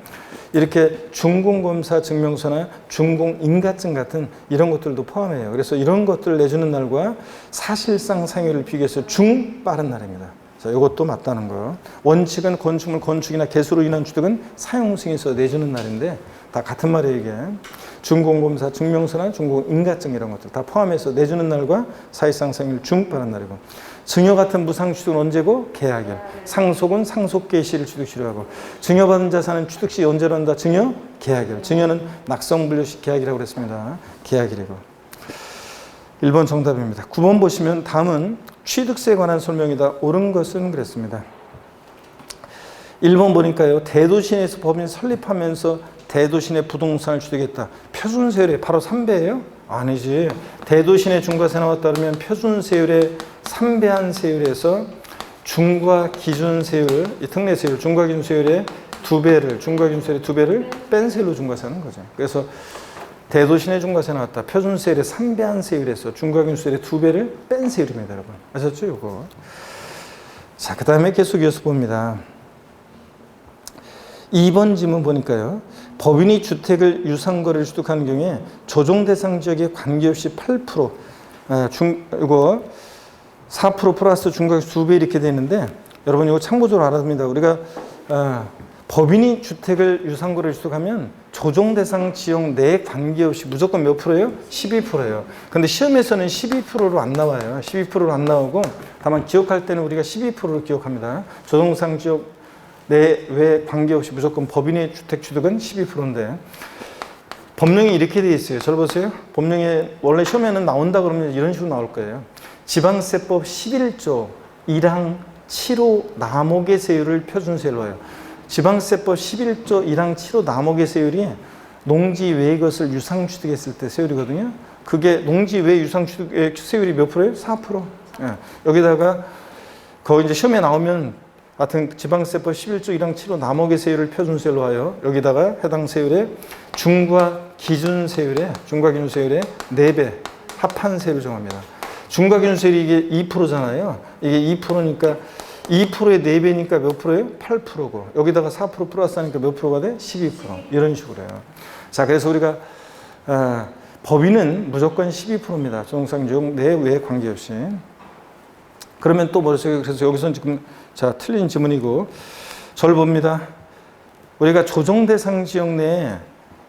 이렇게 준공검사 증명서나 준공인가증 같은 이런 것들도 포함해요. 그래서 이런 것들을 내주는 날과 사실상 상일을 비교해서 중 빠른 날입니다. 자, 이것도 맞다는 거. 원칙은 건축물 건축이나 개수로 인한 취득은 사용승인서 내주는 날인데 다 같은 말이에요, 이게. 준공검사 증명서나 준공인가증 이런 것들 다 포함해서 내주는 날과 사실상 상일 중 빠른 날이고 증여 같은 무상 취득은 언제고? 계약일. 상속은 상속계의 시를 취득시로 하고 증여받은 자산은 취득시 언제로 한다? 증여? 계약일. 증여는 낙성분류시 계약이라고 그랬습니다. 계약일이고 1번 정답입니다. 9번 보시면 다음은 취득세에 관한 설명이다. 옳은 것은 그랬습니다. 1번 보니까요. 대도시내에서 법인 설립하면서 대도시내 부동산을 취득했다. 표준세율이 바로 3배예요? 아니지. 대도시내 중과세 나왔다 그러면 표준세율의 3배한 세율에서 중과 기준세율, 이 특례세율, 중과 기준세율의 2배를, 중과 기준세율의 2배를 뺀 세율로 중과세하는 거죠. 그래서 대도시내 중과세 나왔다. 표준세율의 3배한 세율에서 중과 기준세율의 2배를 뺀 세율입니다, 여러분. 아셨죠, 이거? 자, 그 다음에 계속 이어서 봅니다. 2번 질문 보니까요. 법인이 주택을 유상거래를 취득하는 경우에 조정 대상 지역에 관계없이 8%, 이거 4% 플러스 중과세 2배 이렇게 되는데 여러분 이거 참고적으로 알아야 됩니다. 우리가 법인이 주택을 유상거래를 취득하면 조정 대상 지역 내에 관계없이 무조건 몇 프로예요? 12%예요. 근데 시험에서는 12%로 안 나와요. 12%로 안 나오고 다만 기억할 때는 우리가 12%로 기억합니다. 조정 대상 지역 내외 관계없이 무조건 법인의 주택 취득은 12%인데 법령이 이렇게 되어 있어요. 잘 보세요. 법령에 원래 시험에는 나온다 그러면 이런 식으로 나올 거예요. 지방세법 11조 1항 7호 남목의 세율을 표준세율로 해요. 지방세법 11조 1항 7호 남목의 세율이 농지 외의 것을 유상 취득했을 때 세율이거든요. 그게 농지 외 유상 취득의 세율이 몇 프로예요? 4%. 예. 여기다가 거기 이제 시험에 나오면 하여튼 지방세법 11조 1항 7호 남목의 세율을 표준세율로 하여 여기다가 해당 세율의 중과 기준세율의 4배 합한 세율을 정합니다. 중과 기준세율이 이게 2%잖아요. 이게 2%니까 2%의 4배니까 몇 프로예요? 8%고 여기다가 4% 플러스 하니까 몇 프로가 돼? 12%. 이런 식으로 해요. 자, 그래서 우리가 법인은 무조건 12%입니다. 조정상지역 내외 관계없이. 그러면 또 뭐였어요? 그래서 여기서는 지금 자, 틀린 지문이고 저를 봅니다. 우리가 조정대상 지역 내에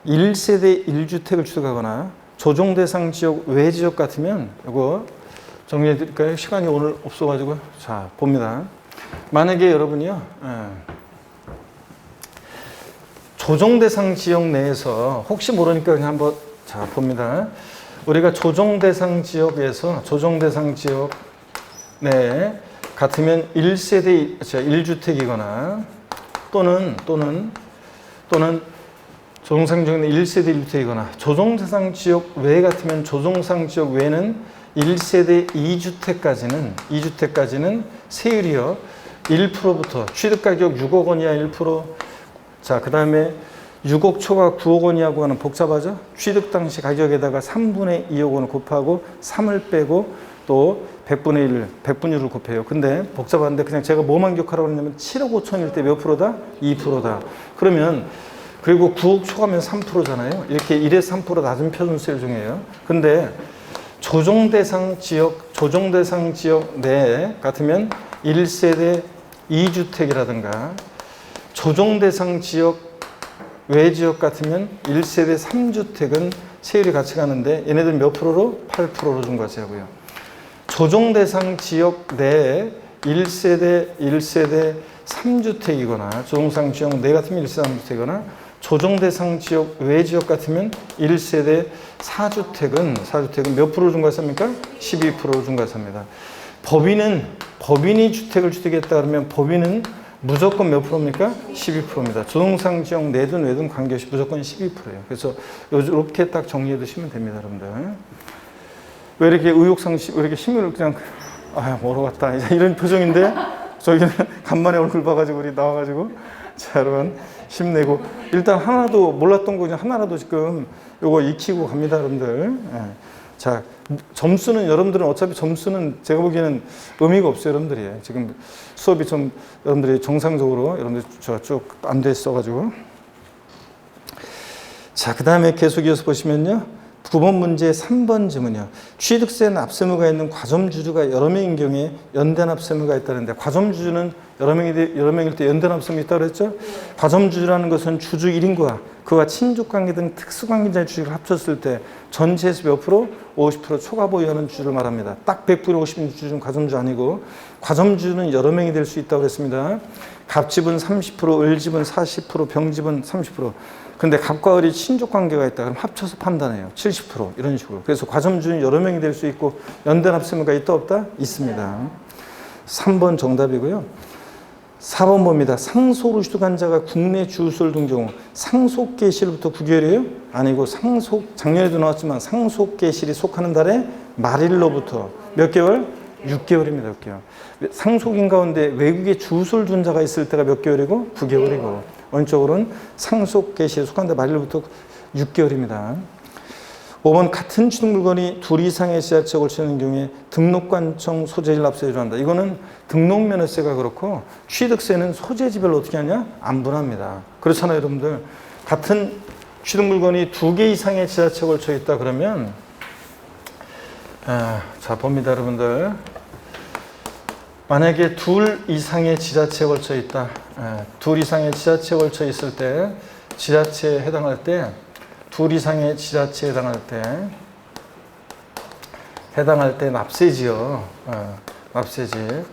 1세대 1주택을 취득하거나 조정대상 지역 외 지역 같으면 이거 정리해 드릴까요? 시간이 오늘 없어가지고 자, 봅니다. 만약에 여러분이요 조정대상 지역 내에서 혹시 모르니까 그냥 한번 자, 봅니다. 우리가 조정대상 지역에서 조정대상 지역 내에 같으면 1세대 1주택이거나 또는 조정상 지역 내 1세대 1주택이거나 조정대상 지역 외 같으면 조정상 지역 외는 1세대 2주택까지는 세율이요 1%부터 취득가격 6억 원 이하 1%. 자, 그 다음에 6억 초과 9억 원 이하고 하는 복잡하죠? 취득 당시 가격에다가 3분의 2억 원을 곱하고 3을 빼고 또 100분의 1, 100분율을 곱해요. 근데 복잡한데 그냥 제가 뭐만 기억하라고 했냐면 7억 5천일 때 몇 프로다? 2%다. 그러면 그리고 9억 초과면 3%잖아요. 이렇게 1에서 3% 낮은 표준세율 중이에요. 근데 조정대상 지역 내 같으면 1세대 2주택이라든가 조정대상 지역 외지역 같으면 1세대 3주택은 세율이 같이 가는데 얘네들 몇 프로로? 8%로 중과세하고요. 조정대상 지역 내에 1세대 3주택이거나 조정대상 지역 내 같으면 1세대 3주택이거나 조정대상 지역 외지역 같으면 1세대 4주택은 몇 프로 중과세합니까? 12% 중과세합니다. 법인이 주택을 취득했다 그러면 법인은 무조건 몇 프로입니까? 12%입니다. 조정상 지역 내든 외든 관계없이 무조건 12%예요. 그래서 이렇게 딱 정리해 두시면 됩니다, 여러분들. 왜 이렇게 의욕상실, 왜 이렇게 힘을 그냥, 멀어 갔다. 이런 표정인데, 저기는 간만에 얼굴 봐가지고 우리 나와가지고. 자, 여러분, 힘내고. 일단 하나도 몰랐던 거 그냥 하나라도 지금 요거 익히고 갑니다, 여러분들. 자, 점수는 여러분들은 어차피 점수는 제가 보기에는 의미가 없어요, 여러분들이. 지금 수업이 좀 여러분들이 정상적으로 여러분들 쭉 안 돼 있어가지고. 자, 그 다음에 계속 이어서 보시면요. 9번 문제 3번 지문이요. 취득세 납세무가 있는 과점주주가 여러 명인 경우에 연대 납세무가 있다는데 과점주주는 여러 명일 때 연대 납세무 있다고 그랬죠? 과점주주라는 것은 주주 1인과 그와 친족관계 등 특수관계자의 주식을 합쳤을 때 전체에서 몇 프로? 50% 초과 보유하는 주주를 말합니다. 딱 100% 50% 주주는 과점주주 아니고 과점주주는 여러 명이 될 수 있다고 그랬습니다. 갑집은 30%, 을집은 40%, 병집은 30%. 근데 갑과 을이 친족 관계가 있다. 그럼 합쳐서 판단해요. 70% 이런 식으로. 그래서 과점주는 여러 명이 될 수 있고 연대 납세무가 있다 없다? 있습니다. 3번 정답이고요. 4번 봅니다. 상속으로 취득한 자가 국내 주소를 둔 경우 상속 개시일부터 9개월이에요? 아니고 작년에도 나왔지만 상속 개시일이 속하는 달의 말일로부터 몇 개월? 6개월입니다. 6개월. 상속인 가운데 외국에 주소를 둔 자가 있을 때가 몇 개월이고? 9개월이고. 어느 쪽으로는 상속 개시에 속한다 말일부터 6개월입니다. 5번 같은 취득 물건이 둘 이상의 지자체에 걸치는 경우에 등록관청 소재질 납세를 한다. 이거는 등록면허세가 그렇고 취득세는 소재지별로 어떻게 하냐? 안 분합니다. 그렇잖아요, 여러분들. 같은 취득 물건이 2개 이상의 지자체에 걸쳐 있다 그러면 자 봅니다, 여러분들. 만약에 둘 이상의 지자체에 걸쳐 있다. 둘 이상의 지자체에 걸쳐 있을 때 지자체에 해당할 때 둘 이상의 지자체에 해당할 때 납세지요. 납세지.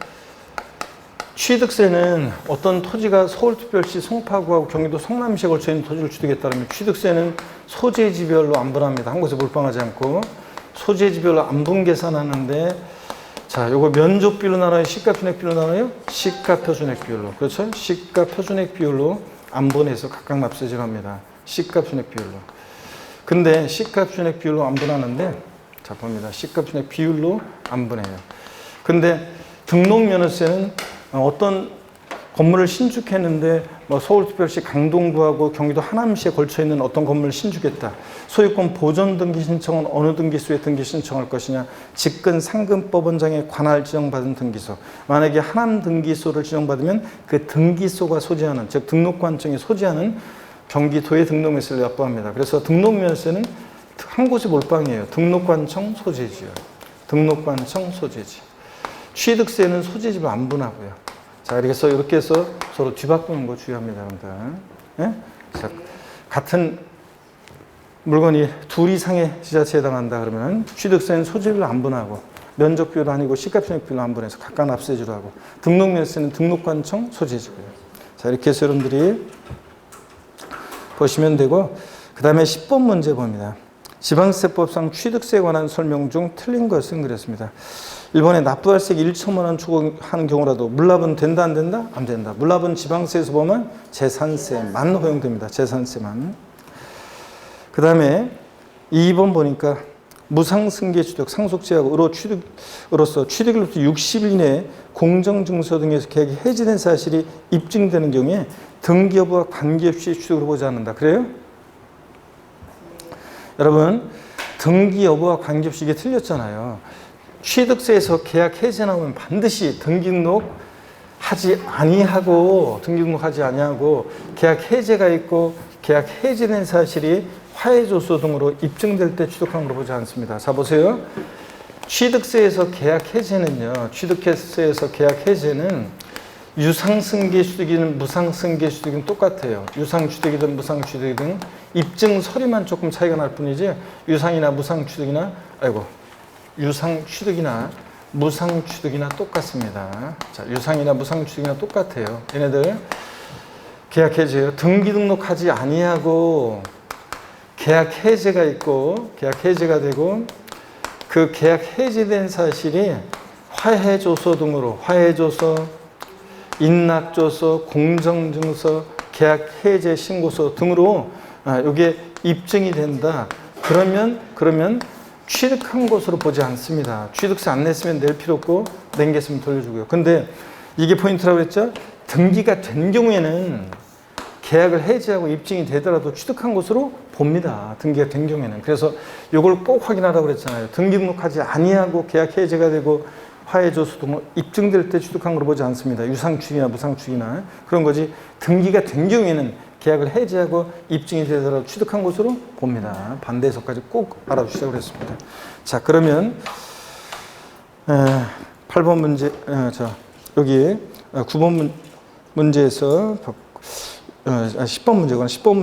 취득세는 어떤 토지가 서울특별시 송파구하고 경기도 성남시에 걸쳐 있는 토지를 취득했다면 취득세는 소재지별로 안 분합니다. 한 곳에 몰빵하지 않고 소재지별로 안분 계산하는데 자, 요거 면적비율로 나눠요? 시가표준액비율로 나눠요? 시가표준액비율로. 그렇죠? 시가표준액비율로 안분해서 각각 납세지를 합니다. 시가표준액비율로. 근데 시가표준액비율로 안분하는데 자, 봅니다. 시가표준액비율로 안분해요. 근데 등록면허세는 어떤 건물을 신축했는데 뭐 서울특별시 강동구하고 경기도 하남시에 걸쳐 있는 어떤 건물을 신축했다. 소유권 보전 등기 신청은 어느 등기소에 등기 신청할 것이냐? 직근 상금법원장에 관할 지정받은 등기소. 만약에 하남 등기소를 지정받으면 그 등기소가 소지하는 즉 등록관청이 소지하는 경기도의 등록면세를 납부합니다. 그래서 등록면세는 한 곳에 몰빵이에요. 등록관청 소재지요. 등록관청 소재지. 취득세는 소재지로 안 분하고요. 자, 이렇게 해서 서로 뒤바꾸는 거 주의합니다, 여러분들. 예? 자, 같은 물건이 둘 이상의 지자체에 해당한다 그러면 취득세는 소재별로 안 분하고 면적비율 아니고 시가표준액비율로 안 분해서 각각 납세지로 하고 등록면세는 등록관청 소재지고요. 자, 이렇게 해서 여러분들이 보시면 되고 그 다음에 10번 문제 봅니다. 지방세법상 취득세에 관한 설명 중 틀린 것은 그랬습니다. 1번에 납부할세액 1천만 원 초과하는 경우라도 물납은 된다 안 된다? 안 된다. 물납은 지방세에서 보면 재산세만 허용됩니다. 재산세만. 그 다음에 2번 보니까 무상승계취득 상속제약으로서 취득일로부터 60일 이내에 공정증서 등에서 계약이 해지된 사실이 입증되는 경우에 등기 여부와 관계없이 취득을 보지 않는다. 그래요? 여러분, 등기 여부와 관계없이 이게 틀렸잖아요. 취득세에서 계약 해제 나오면 반드시 등기등록하지 아니하고 계약 해제가 있고 계약 해제된 사실이 화해조서 등으로 입증될 때 취득한 걸로 보지 않습니다. 자, 보세요. 취득세에서 계약 해제는요. 취득세에서 계약 해제는 유상승계취득이든 무상승계취득은 똑같아요. 유상취득이든 무상취득이든 입증 서류만 조금 차이가 날 뿐이지 유상이나 무상취득이나 유상취득이나 무상취득이나 똑같습니다. 자, 유상이나 무상취득이나 똑같아요. 얘네들 계약 해제요. 등기 등록하지 아니하고 계약 해제가 있고 계약 해제가 되고 그 계약 해제된 사실이 화해조서 등으로 화해조서, 인락조서, 공정증서, 계약 해제 신고서 등으로 이게 입증이 된다. 그러면 취득한 것으로 보지 않습니다. 취득세 안 냈으면 낼 필요 없고 낸겠으면 돌려주고요. 근데 이게 포인트라고 했죠. 등기가 된 경우에는 계약을 해지하고 입증이 되더라도 취득한 것으로 봅니다. 등기가 된 경우에는. 그래서 이걸 꼭 확인하라고 그랬잖아요. 등기 등록하지 아니하고 계약 해제가 되고 화해조서 등 입증될 때 취득한 걸로 보지 않습니다. 유상취득이나 무상취득이나 그런 거지. 등기가 된 경우에는 계약을 해지하고 입증이 되더라도 취득한 것으로 봅니다. 반대 해석까지 꼭 알아두시라고 그랬습니다. 자, 그러면 8번 문제, 여기 9번 문제에서 10번 문제구나. 10번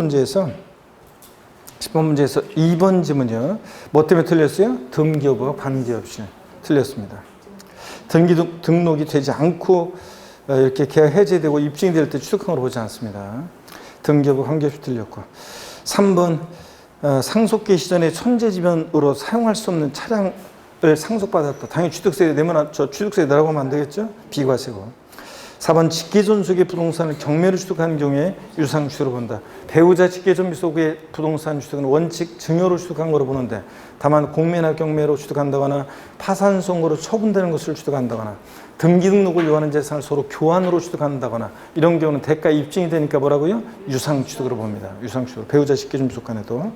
문제에서 2번 지문이요. 뭐 때문에 틀렸어요? 등기 여부와 관계없이 틀렸습니다. 등기 등록이 되지 않고 이렇게 계약 해제되고 입증이 될 때 취득한 걸로 보지 않습니다. 등기 여부 관계없이 틀렸고 3번 상속기 시전에 천재지변으로 사용할 수 없는 차량을 상속받았다. 당연히 취득세 내면 취득세 내라고 하면 안 되겠죠? 비과세고. 4번 직계존속의 부동산을 경매로 취득하는 경우에 유상취득으로 본다. 배우자 직계존속의 부동산 취득은 원칙 증여로 취득한 거로 보는데 다만 공매나 경매로 취득한다거나 파산송으로 처분되는 것을 취득한다거나 등기 등록을 요하는 재산을 서로 교환으로 취득한다거나 이런 경우는 대가 입증이 되니까 뭐라고요? 유상취득으로 봅니다. 유상취득으로. 배우자 직계존속 간에도.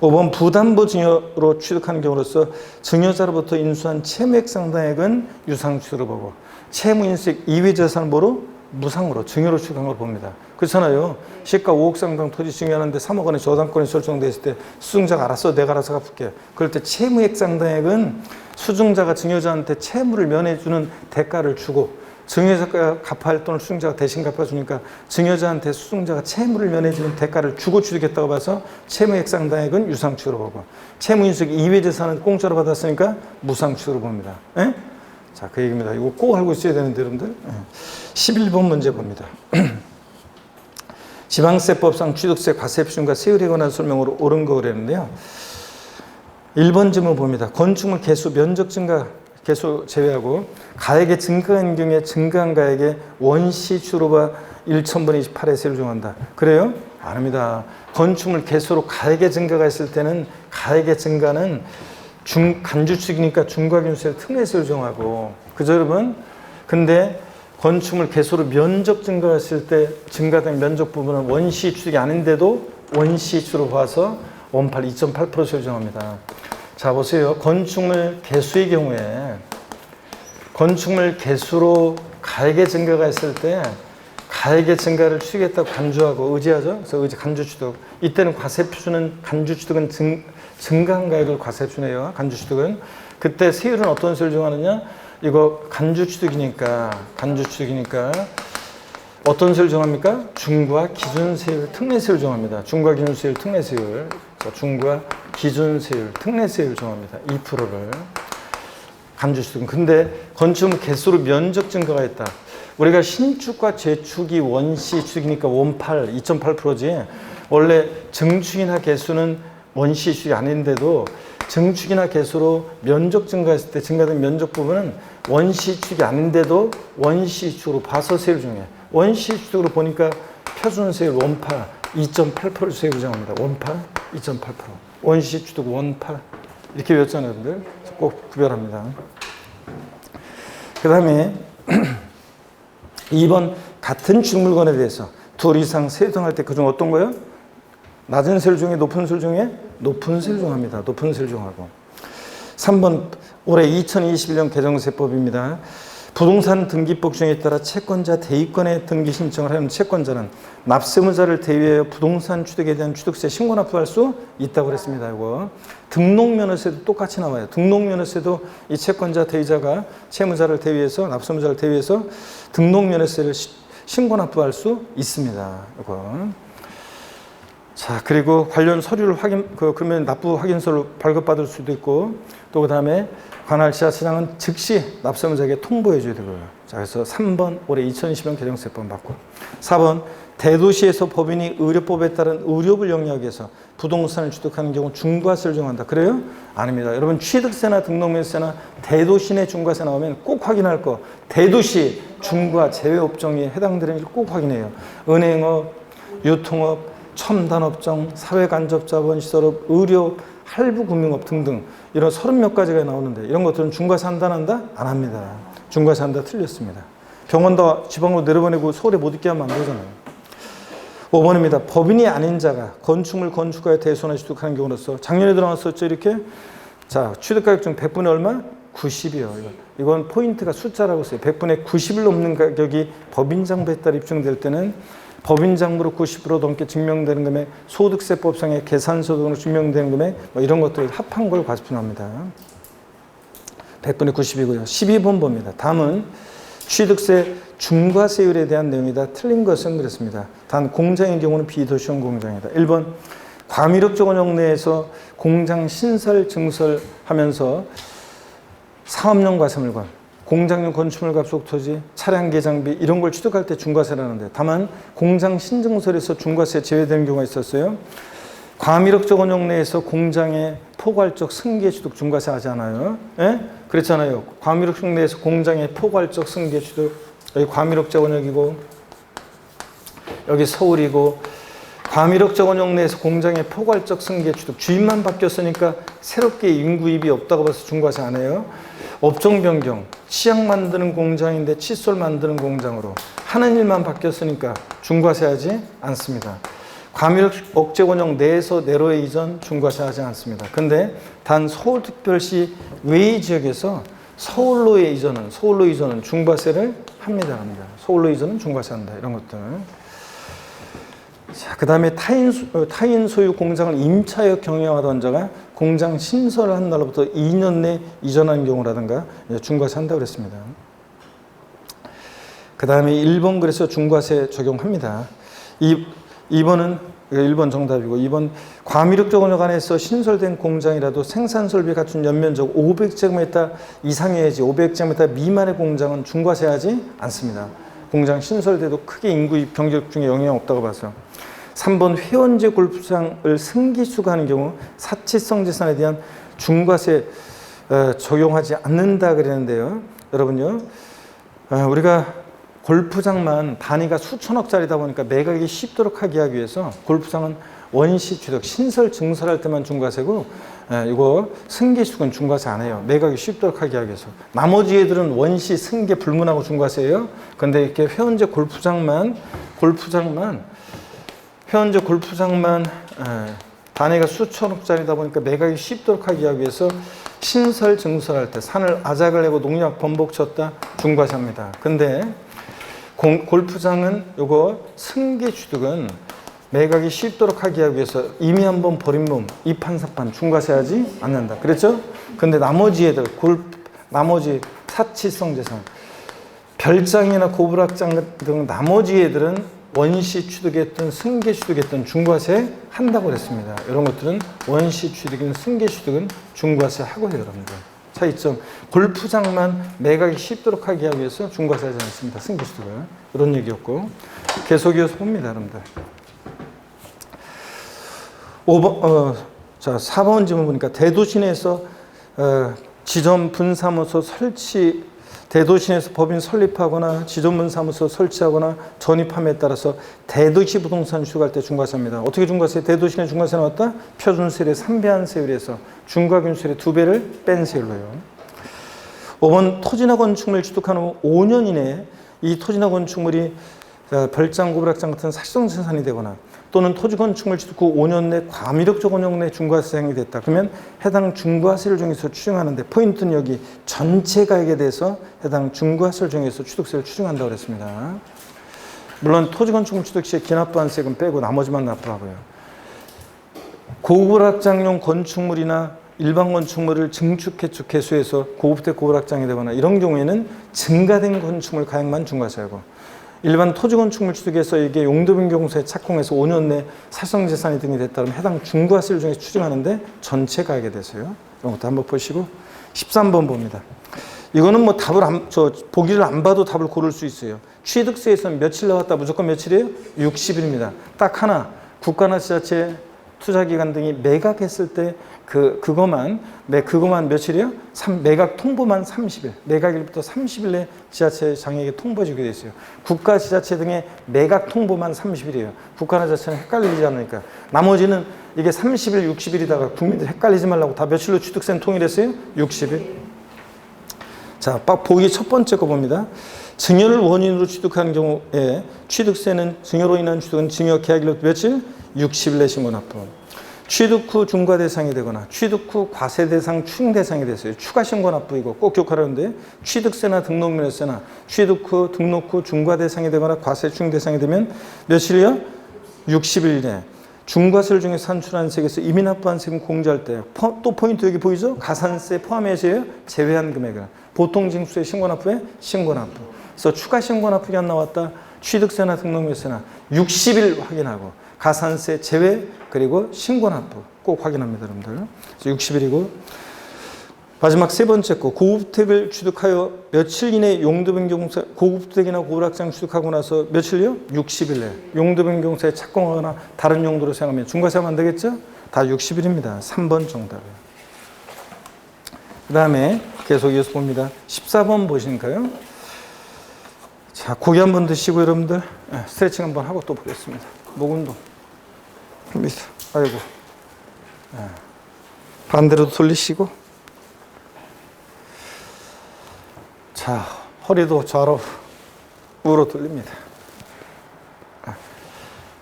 5번 부담보 증여로 취득하는 경우로서 증여자로부터 인수한 채무액 상당액은 유상취득으로 보고 채무인수액 이외 재산은 뭐로? 무상으로 증여로 취득한 걸 봅니다. 그렇잖아요. 시가 5억 상당 토지 증여하는데 3억 원의 저당권이 설정돼 있을 때 수증자가 알았어 내가 알아서 갚을게. 그럴 때 채무액 상당액은 수증자가 증여자한테 채무를 면해주는 대가를 주고 증여자가 갚아야 할 돈을 수증자가 대신 갚아주니까 증여자한테 수증자가 채무를 면해주는 대가를 주고 취득했다고 봐서 채무액 상당액은 유상취득으로 보고 채무인수액 이외 재산은 공짜로 받았으니까 무상취득으로 봅니다. 에? 자, 그 얘기입니다. 이거 꼭 알고 있어야 되는데 여러분들. 11번 문제 봅니다. 지방세법상 취득세, 과세 표준과 세율에 관한 설명으로 옳은 거 그랬는데요. 1번 질문 봅니다. 건축물 개수, 면적 증가, 개수 제외하고 가액의 증가한 경우에 증가한 가액의 원시 주로가 1000분의 28의 세율을 정한다. 그래요? 아닙니다. 건축물 개수로 가액의 증가가 있을 때는 가액의 증가는 간주축이니까 중과균세를 특례세를 정하고 그죠 여러분? 근데 건축물 개수로 면적 증가했을 때 증가된 면적 부분은 원시 취득이 아닌데도 원시 주로 봐서 원팔 2.8%를 정합니다. 자 보세요. 건축물 개수의 경우에 건축물 개수로 가액의 증가가 있을 때 가액의 증가를 취득했다고 간주하고 의지하죠. 그래서 의지 간주취득. 이때는 과세표준은 간주취득은 증가한 가액을 과세표준이에요. 간주취득은. 그때 세율은 어떤 세율을 정하느냐? 이거 간주취득이니까 어떤 세율 정합니까? 중과 기준세율, 특례세율 정합니다. 중과 기준세율, 특례세율. 자, 중과 기준세율, 특례세율 정합니다. 2%를. 간주취득은. 근데 건축물 개수로 면적 증가가 있다. 우리가 신축과 재축이 원시 취득이니까 원팔, 2.8%지. 원래 증축이나 개수는 원시 취득이 아닌데도 증축이나 개수로 면적 증가했을 때 증가된 면적 부분은 원시 취득이 아닌데도 원시 취득으로 봐서 세율 중에 원시 취득으로 보니까 표준세율 원팔 2.8% 세율 정합니다. 원팔 2.8%. 원시 취득 원팔 이렇게 외웠잖아요, 여러분들. 꼭 구별합니다. 그 다음에 2번 같은 주물건에 대해서 둘 이상 세율정할 때 그중 어떤 거요? 낮은 세율 중에 높은 세율 중에 높은 세율 정합니다. 높은 세율 정하고 3번 올해 2021년 개정세법입니다. 부동산 등기법 규정에 따라 채권자 대위권에 등기 신청을 하는 채권자는 납세무자를 대위하여 부동산 취득에 대한 취득세 신고 납부할 수 있다고 그랬습니다. 이거 등록면허세도 똑같이 나와요. 등록면허세도 이 채권자 대위자가 채무자를 대위해서 납세무자를 대위해서 등록면허세를 신고 납부할 수 있습니다. 이거. 자, 그리고 관련 서류를 그러면 납부 확인서를 발급받을 수도 있고, 또 그 다음에 관할 지자체장은 즉시 납세무자에게 통보해 줘야 되고요. 자, 그래서 3번 올해 2020년 개정세법 맞고, 4번 대도시에서 법인이 의료법에 따른 의료를 영위하기 위해서 부동산을 취득하는 경우 중과세를 정한다. 그래요? 아닙니다. 여러분 취득세나 등록면세나 대도시 내 중과세 나오면 꼭 확인할 거. 대도시 중과 제외업종에 해당되는지 꼭 확인해요. 은행업, 유통업, 첨단업종, 사회간접자본 시설업, 의료, 할부금융업 등등 이런 30몇 가지가 나오는데 이런 것들은 중과세 한다 안 한다? 안 합니다. 중과세 한다 틀렸습니다. 병원도 지방으로 내려보내고 서울에 못 있게 하면 안 되잖아요. 5번입니다. 법인이 아닌 자가 건축물 건축가에 대손해 취득하는 경우로서 작년에 들어갔었죠 이렇게. 자, 취득가격 중 100분의 얼마? 90이요. 이건 포인트가 숫자라고 써요. 100분의 90을 넘는 가격이 법인장부에 따라 입증될 때는 법인장부로 90% 넘게 증명되는 금액, 소득세법상의 계산소득으로 증명되는 금액, 뭐 이런 것들을 합한 걸 과세표합니다. 100분의 90이고요. 12번 봅니다. 다음은 취득세 중과세율에 대한 내용이다. 틀린 것은 그렇습니다. 단 공장의 경우는 비도시형 공장이다. 1번 과미력적 원형 내에서 공장 신설 증설하면서 사업용 과세물건, 공장용 건축물 갑속 토지, 차량 개장비 이런 걸 취득할 때 중과세라는데 다만 공장 신증설에서 중과세 제외되는 경우가 있었어요. 과미력적 원형 내에서 공장의 포괄적 승계 취득 중과세 하지 않아요. 예? 그렇잖아요. 과미력적 내에서 공장의 포괄적 승계 취득, 여기 과미력적 원형이고 여기 서울이고, 과미력적 원형 내에서 공장의 포괄적 승계 취득, 주인만 바뀌었으니까 새롭게 인구입이 없다고 봐서 중과세 안 해요. 업종 변경, 치약 만드는 공장인데 칫솔 만드는 공장으로 하는 일만 바뀌었으니까 중과세하지 않습니다. 과미력 억제 원형 내에서 내로의 이전 중과세하지 않습니다. 근데 단 서울특별시 외의 지역에서 서울로 이전은 중과세를 합니다. 서울로 이전은 중과세한다. 이런 것들. 자, 그 다음에 타인 소유 공장을 임차하여 경영하던 자가 공장 신설을 한 날로부터 2년 내 이전한 경우라든가 중과세 한다고 그랬습니다. 그 다음에 1번 그래서 중과세 적용합니다. 2번은 1번 정답이고, 2번 과미력적 원형 안에서 신설된 공장이라도 생산 설비 갖춘 연면적 500제곱미터 이상이어야지 500제곱미터 미만의 공장은 중과세하지 않습니다. 공장 신설돼도 크게 인구 병력 중에 영향 없다고 봐서. 3번 회원제 골프장을 승기수거하는 경우 사치성 재산에 대한 중과세 적용하지 않는다 그랬는데요. 여러분요, 우리가 골프장만 단위가 수천억짜리다 보니까 매각이 쉽도록 하게 하기 위해서 골프장은 원시 취득, 신설 증설할 때만 중과세고, 이거 승계수건 중과세 안 해요. 매각이 쉽도록 하게 하기 위해서. 나머지 애들은 원시, 승계 불문하고 중과세예요. 근데 이렇게 회원제 골프장만 단위가 수천억짜리다 보니까 매각이 쉽도록 하게 하기 위해서 신설 증설할 때 산을 아작을 내고 농약 범벅 쳤다 중과세합니다. 근데 골프장은 요거 승계 취득은 매각이 쉽도록 하게 하기 위해서 이미 한번 버린 몸, 이판사판 중과세하지 않는다. 그랬죠? 근데 나머지 애들, 나머지 사치성 재산, 별장이나 고부락장 등 나머지 애들은 원시 취득했던 승계 취득했던 중과세 한다고 그랬습니다. 이런 것들은 원시 취득인 승계 취득은 중과세 하고 해요, 여러분들. 차이점. 골프장만 매각이 쉽도록 하게 하기 위해서 중과세 하지 않습니다. 승계 취득을. 이런 얘기였고. 계속 이어서 봅니다, 여러분들. 4번 질문 보니까 대도시 내에서 지점 분사무소 설치, 대도시 내에서 법인 설립하거나 지점분 사무소 설치하거나 전입함에 따라서 대도시 부동산 취득할 때 중과세입니다. 어떻게 중과세? 대도시 내 중과세 나왔다? 표준세율의 3배한 세율에서 중과균세율의 2배를 뺀 세율로요. 5번 토지나 건축물 취득한 후 5년 이내에 이 토지나 건축물이 별장, 고부락장 같은 사실성 재산이 되거나 또는 토지 건축물 취득 후 5년 내 과미력적 운용 내 중과세 행위 됐다. 그러면 해당 중과세를 중에서 추정하는데 포인트는 여기 전체 가액에 대해서 해당 중과세를 중에서 취득세를 추정한다고 그랬습니다. 물론 토지 건축물 취득 시에 기납부한 세금 빼고 나머지만 납부하고요. 고급락장용 건축물이나 일반 건축물을 증축, 해축, 개수해서 고급택 고급락장이 되거나 이런 경우에는 증가된 건축물 가액만 중과세하고 일반 토지 건축물 취득에서 이게 용도 변경세에 착공해서 5년 내 사실상재산이 등이 됐다면 해당 중과세를 중에서 추정하는데 전체 가액에 대해서요. 이런 것도 한번 보시고 13번 봅니다. 이거는 뭐 답을 보기를 안 봐도 답을 고를 수 있어요. 취득세에서는 며칠 나왔다 무조건 며칠이에요? 60일입니다. 딱 하나 국가나 지자체 투자기관 등이 매각했을 때 그거만 며칠이요? 매각 통보만 30일. 매각일부터 30일 내 지자체 장에게 통보해주게 돼 있어요. 국가, 지자체 등의 매각 통보만 30일이에요. 국가나 지자체는 헷갈리지 않으니까. 나머지는 이게 30일, 60일이다가 국민들 헷갈리지 말라고 다 며칠로 취득세는 통일했어요? 60일. 자, 보기 첫 번째 거 봅니다. 증여를 원인으로 취득하는 경우에 취득세는 증여로 인한 취득은 증여 계약일로부터 며칠? 60일 내 신고 납부. 취득 후 중과 대상이 되거나 취득 후 과세 대상 추징 대상이 됐어요. 추가 신고 납부이고 꼭 기억하라는데 취득세나 등록면허세나 취득 후 등록 후 중과 대상이 되거나 과세 추징 대상이 되면 며칠이요? 60일 이내. 중과세를 중에 산출한 세액에서 이미 납부한 세금 공제할 때 또 포인트 여기 보이죠? 가산세 포함해서요? 제외한 금액을 보통 징수세 신고 납부에 신고 납부. 그래서 추가 신고 납부가 안 나왔다. 취득세나 등록면세나 60일 확인하고 가산세 제외 그리고 신고 납부 꼭 확인합니다, 여러분들. 60일이고 마지막 세 번째 거 고급택을 취득하여 며칠 이내 용도 변경세 고급택이나 고급락장 취득하고 나서 며칠요? 60일 내 용도 변경세에 착공하거나 다른 용도로 사용하면 중과세하면 안 되겠죠? 다 60일입니다. 3번 정답이에요. 그 다음에 계속 이어서 봅니다. 14번 보시니까요. 자, 고기 한번 드시고 여러분들 스트레칭 한번 하고 또 보겠습니다. 목 운동. 아이고. 반대로 돌리시고. 자, 허리도 좌로 우로 돌립니다.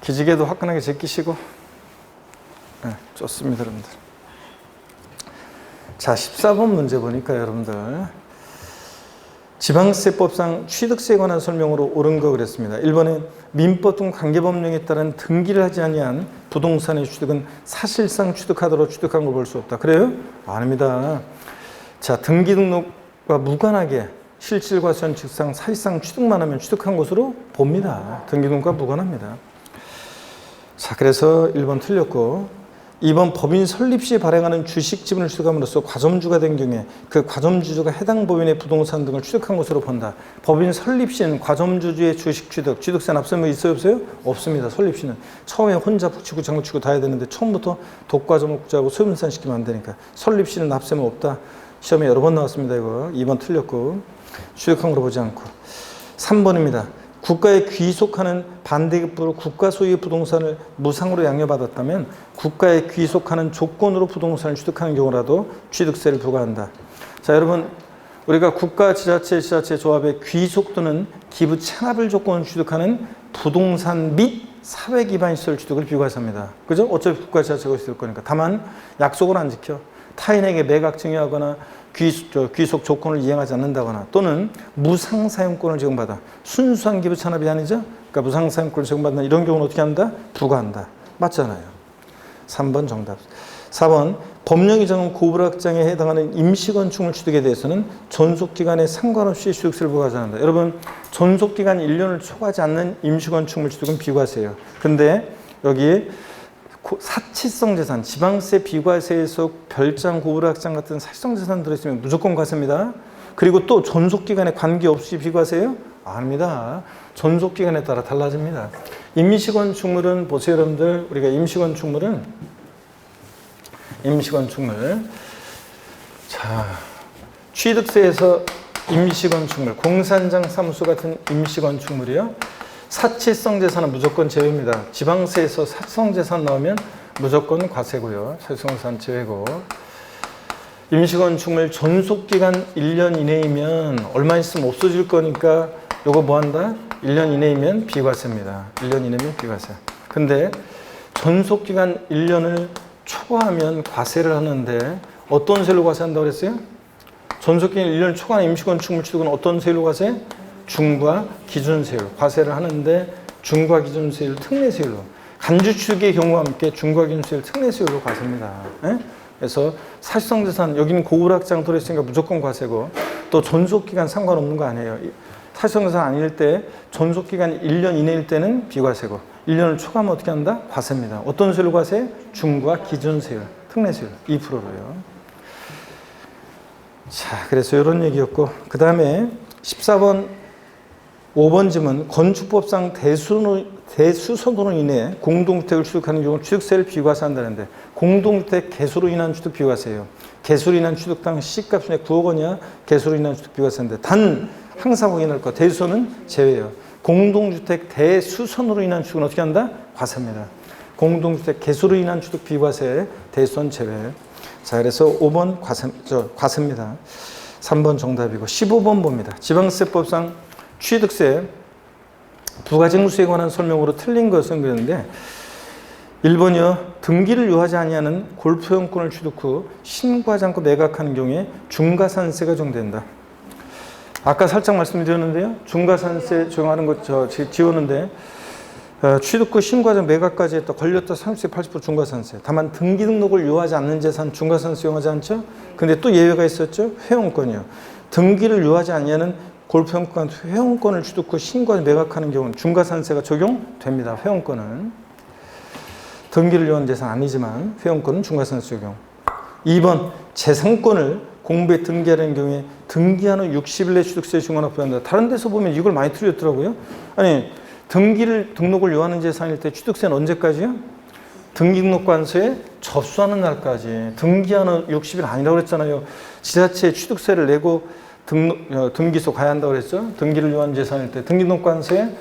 기지개도 화끈하게 제끼시고. 좋습니다, 여러분들. 자, 14번 문제 보니까 여러분들. 지방세법상 취득세에 관한 설명으로 옳은 거 그랬습니다. 1번에 민법 등 관계법령에 따른 등기를 하지 아니한 부동산의 취득은 사실상 취득하도록 취득한 걸 볼 수 없다. 그래요? 아닙니다. 자, 등기 등록과 무관하게 실질과수원칙상 사실상 취득만 하면 취득한 것으로 봅니다. 등기 등록과 무관합니다. 자, 그래서 1번 틀렸고 2번 법인 설립 시에 발행하는 주식 지분을 취득함으로써 과점주가 된 경우에 그 과점주주가 해당 법인의 부동산 등을 취득한 것으로 본다. 법인 설립 시에는 과점주주의 주식 취득, 취득세 납세무 있어요 없어요? 없습니다. 설립 시는 처음에 혼자 북치고 장구치고 다 해야 되는데 처음부터 독과점을 국자하고 소분산시키면 안 되니까 설립 시는 납세무 없다. 시험에 여러 번 나왔습니다. 이거 2번 틀렸고 취득한 거로 보지 않고 3번입니다. 국가에 귀속하는 반대급부로 국가 소유의 부동산을 무상으로 양려받았다면 국가에 귀속하는 조건으로 부동산을 취득하는 경우라도 취득세를 부과한다. 자, 여러분 우리가 국가, 지자체, 지자체 조합의 귀속 또는 기부 체납을 조건으로 취득하는 부동산 및 사회 기반 시설 취득을 비과세합니다. 그죠? 어차피 국가, 지자체가 있을 거니까. 다만 약속을 안 지켜 타인에게 매각 증여하거나 귀속 조건을 이행하지 않는다거나 또는 무상사용권을 제공받아 순수한 기부 찬압이 아니죠. 그러니까 무상사용권을 제공받는 이런 경우는 어떻게 한다? 부과한다. 맞잖아요. 3번 정답. 4번 법령이 정한 고불확장에 해당하는 임시건축물 취득에 대해서는 전속기간에 상관없이 취득세를 부과하지 않는다. 여러분 전속기간 1년을 초과하지 않는 임시건축물 취득은 비과세예요. 근데 여기 사치성 재산, 지방세 비과세에서 별장, 고불확장 같은 사치성 재산 들어있으면 무조건 과세입니다. 그리고 또 전속기간에 관계없이 비과세예요? 아닙니다. 전속기간에 따라 달라집니다. 임시건축물은 보세요 여러분들. 우리가 임시건축물 자, 취득세에서 임시건축물, 공사현장 사무소 같은 임시건축물이요. 사치성 재산은 무조건 제외입니다. 지방세에서 사치성 재산 나오면 무조건 과세고요. 사치성 재산 제외고. 임시건축물 전속기간 1년 이내이면 얼마 있으면 없어질 거니까 요거 뭐 한다? 1년 이내이면 비과세입니다. 1년 이내면 비과세. 근데 존속기간 1년을 초과하면 과세를 하는데 어떤 세율로 과세한다고 그랬어요? 존속기간 1년 초과한 임시건축물 취득은 어떤 세율로 과세? 중과 기준세율 과세를 하는데 중과 기준세율 특례세율로 간주취득의 경우와 함께 중과 기준세율 특례세율로 과세입니다. 예? 그래서 사실성재산 여기는 고불확장 들어있으니까 무조건 과세고 또 존속기간 상관없는 거 아니에요. 사실성재산 아닐 때 존속기간 1년 이내일 때는 비과세고 1년을 초과하면 어떻게 한다? 과세입니다. 어떤 세율로 과세? 중과 기준세율 특례세율 2%로요. 자, 그래서 이런 얘기였고 그 다음에 14번 5번 질문 건축법상 대수선으로 인해 공동주택을 취득하는 경우 취득세를 비과세한다는데 공동주택 개수로 인한 취득 비과세예요. 개수로 인한 취득당 시값이 9억 원이야. 개수로 인한 취득 비과세인데 단 항상 확인할 거 대수선은 제외예요. 공동주택 대수선으로 인한 취득은 어떻게 한다? 과세입니다. 공동주택 개수로 인한 취득 비과세 대수선 제외. 자, 그래서 5번 과세입니다. 3번 정답이고 15번 봅니다. 지방세법상 취득세 부가징수에 관한 설명으로 틀린 것은 그런데 1번이요. 등기를 요하지 아니하는 골프용권을 취득 후 신고하지 않고 매각하는 경우에 중과산세가 적용된다. 아까 살짝 말씀드렸는데요. 중과산세 적용하는 것 지웠는데 취득 후 신고하지 않고 매각까지 했다. 걸렸다 30세 80% 중과산세. 다만 등기 등록을 요하지 않는 재산 중과산세 적용하지 않죠. 근데 또 예외가 있었죠. 회원권이요. 등기를 요하지 아니하는 골프용권 회원권을 취득 후 신고하지 매각하는 경우는 중과산세가 적용됩니다. 회원권은 등기를 요한 재산 아니지만 회원권은 중과산세 적용. 2번 재산권을 공부에 등기하는 경우에 등기한 후 60일 내 취득세 중과납부한다. 다른 데서 보면 이걸 많이 틀렸더라고요. 아니 등록을 요하는 재산일 때 취득세는 언제까지요? 등기등록관서에 접수하는 날까지. 등기한 후 60일 아니라고 그랬잖아요. 지자체에 취득세를 내고 등기소 가야 한다고 그랬죠? 등기를 요한 재산일 때 등기등록관서에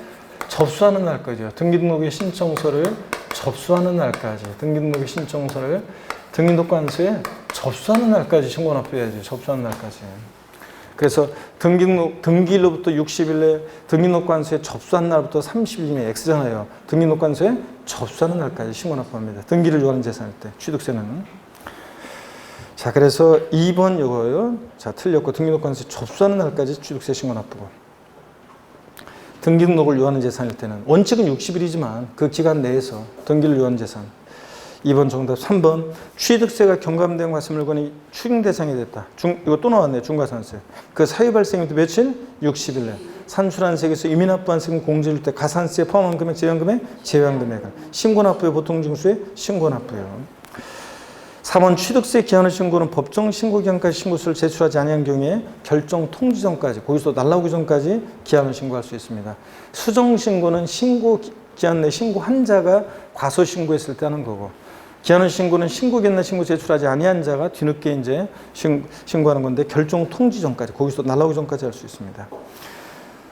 접수하는 날까지요. 등기등록의 신청서를 접수하는 날까지. 등기등록의 신청서를 등기등록관서에 접수하는 날까지 신고납부해야죠. 접수하는 날까지. 그래서 등기일로부터 60일 내 등기등록관서에 접수한 날부터 30일 이내 X잖아요. 등기등록관서에 접수하는 날까지 신고납부합니다. 등기를 요하는 재산일 때 취득세는. 자, 그래서 2번 이거요. 자, 틀렸고 등기등록관서에 접수하는 날까지 취득세 신고납부고. 등기등록을 요하는 재산일 때는 원칙은 60일이지만 그 기간 내에서 등기를 요하는 재산. 2번 정답. 3번 취득세가 경감된 과세 물건이 추징 대상이 됐다. 이거 또 나왔네요. 중과산세. 그 사유 발생부터 며칠? 60일 내. 산출한 세액에서 이미 납부한 세금 공제일 때 가산세 포함한 금액, 제외한 금액, 제외한 금액. 신고납부의 보통징수의 신고납부요. 3번 취득세 기한의 신고는 법정 신고 기한까지 신고서를 제출하지 아니한 경우에 결정 통지 전까지, 거기서 날라오기 전까지 기한을 신고할 수 있습니다. 수정 신고는 신고 기한 내 신고한 자가 과소 신고했을 때 하는 거고, 기한의 신고는 신고 기한 내 신고 제출하지 아니한 자가 뒤늦게 이제 신고하는 건데 결정 통지 전까지, 거기서 날라오기 전까지 할 수 있습니다.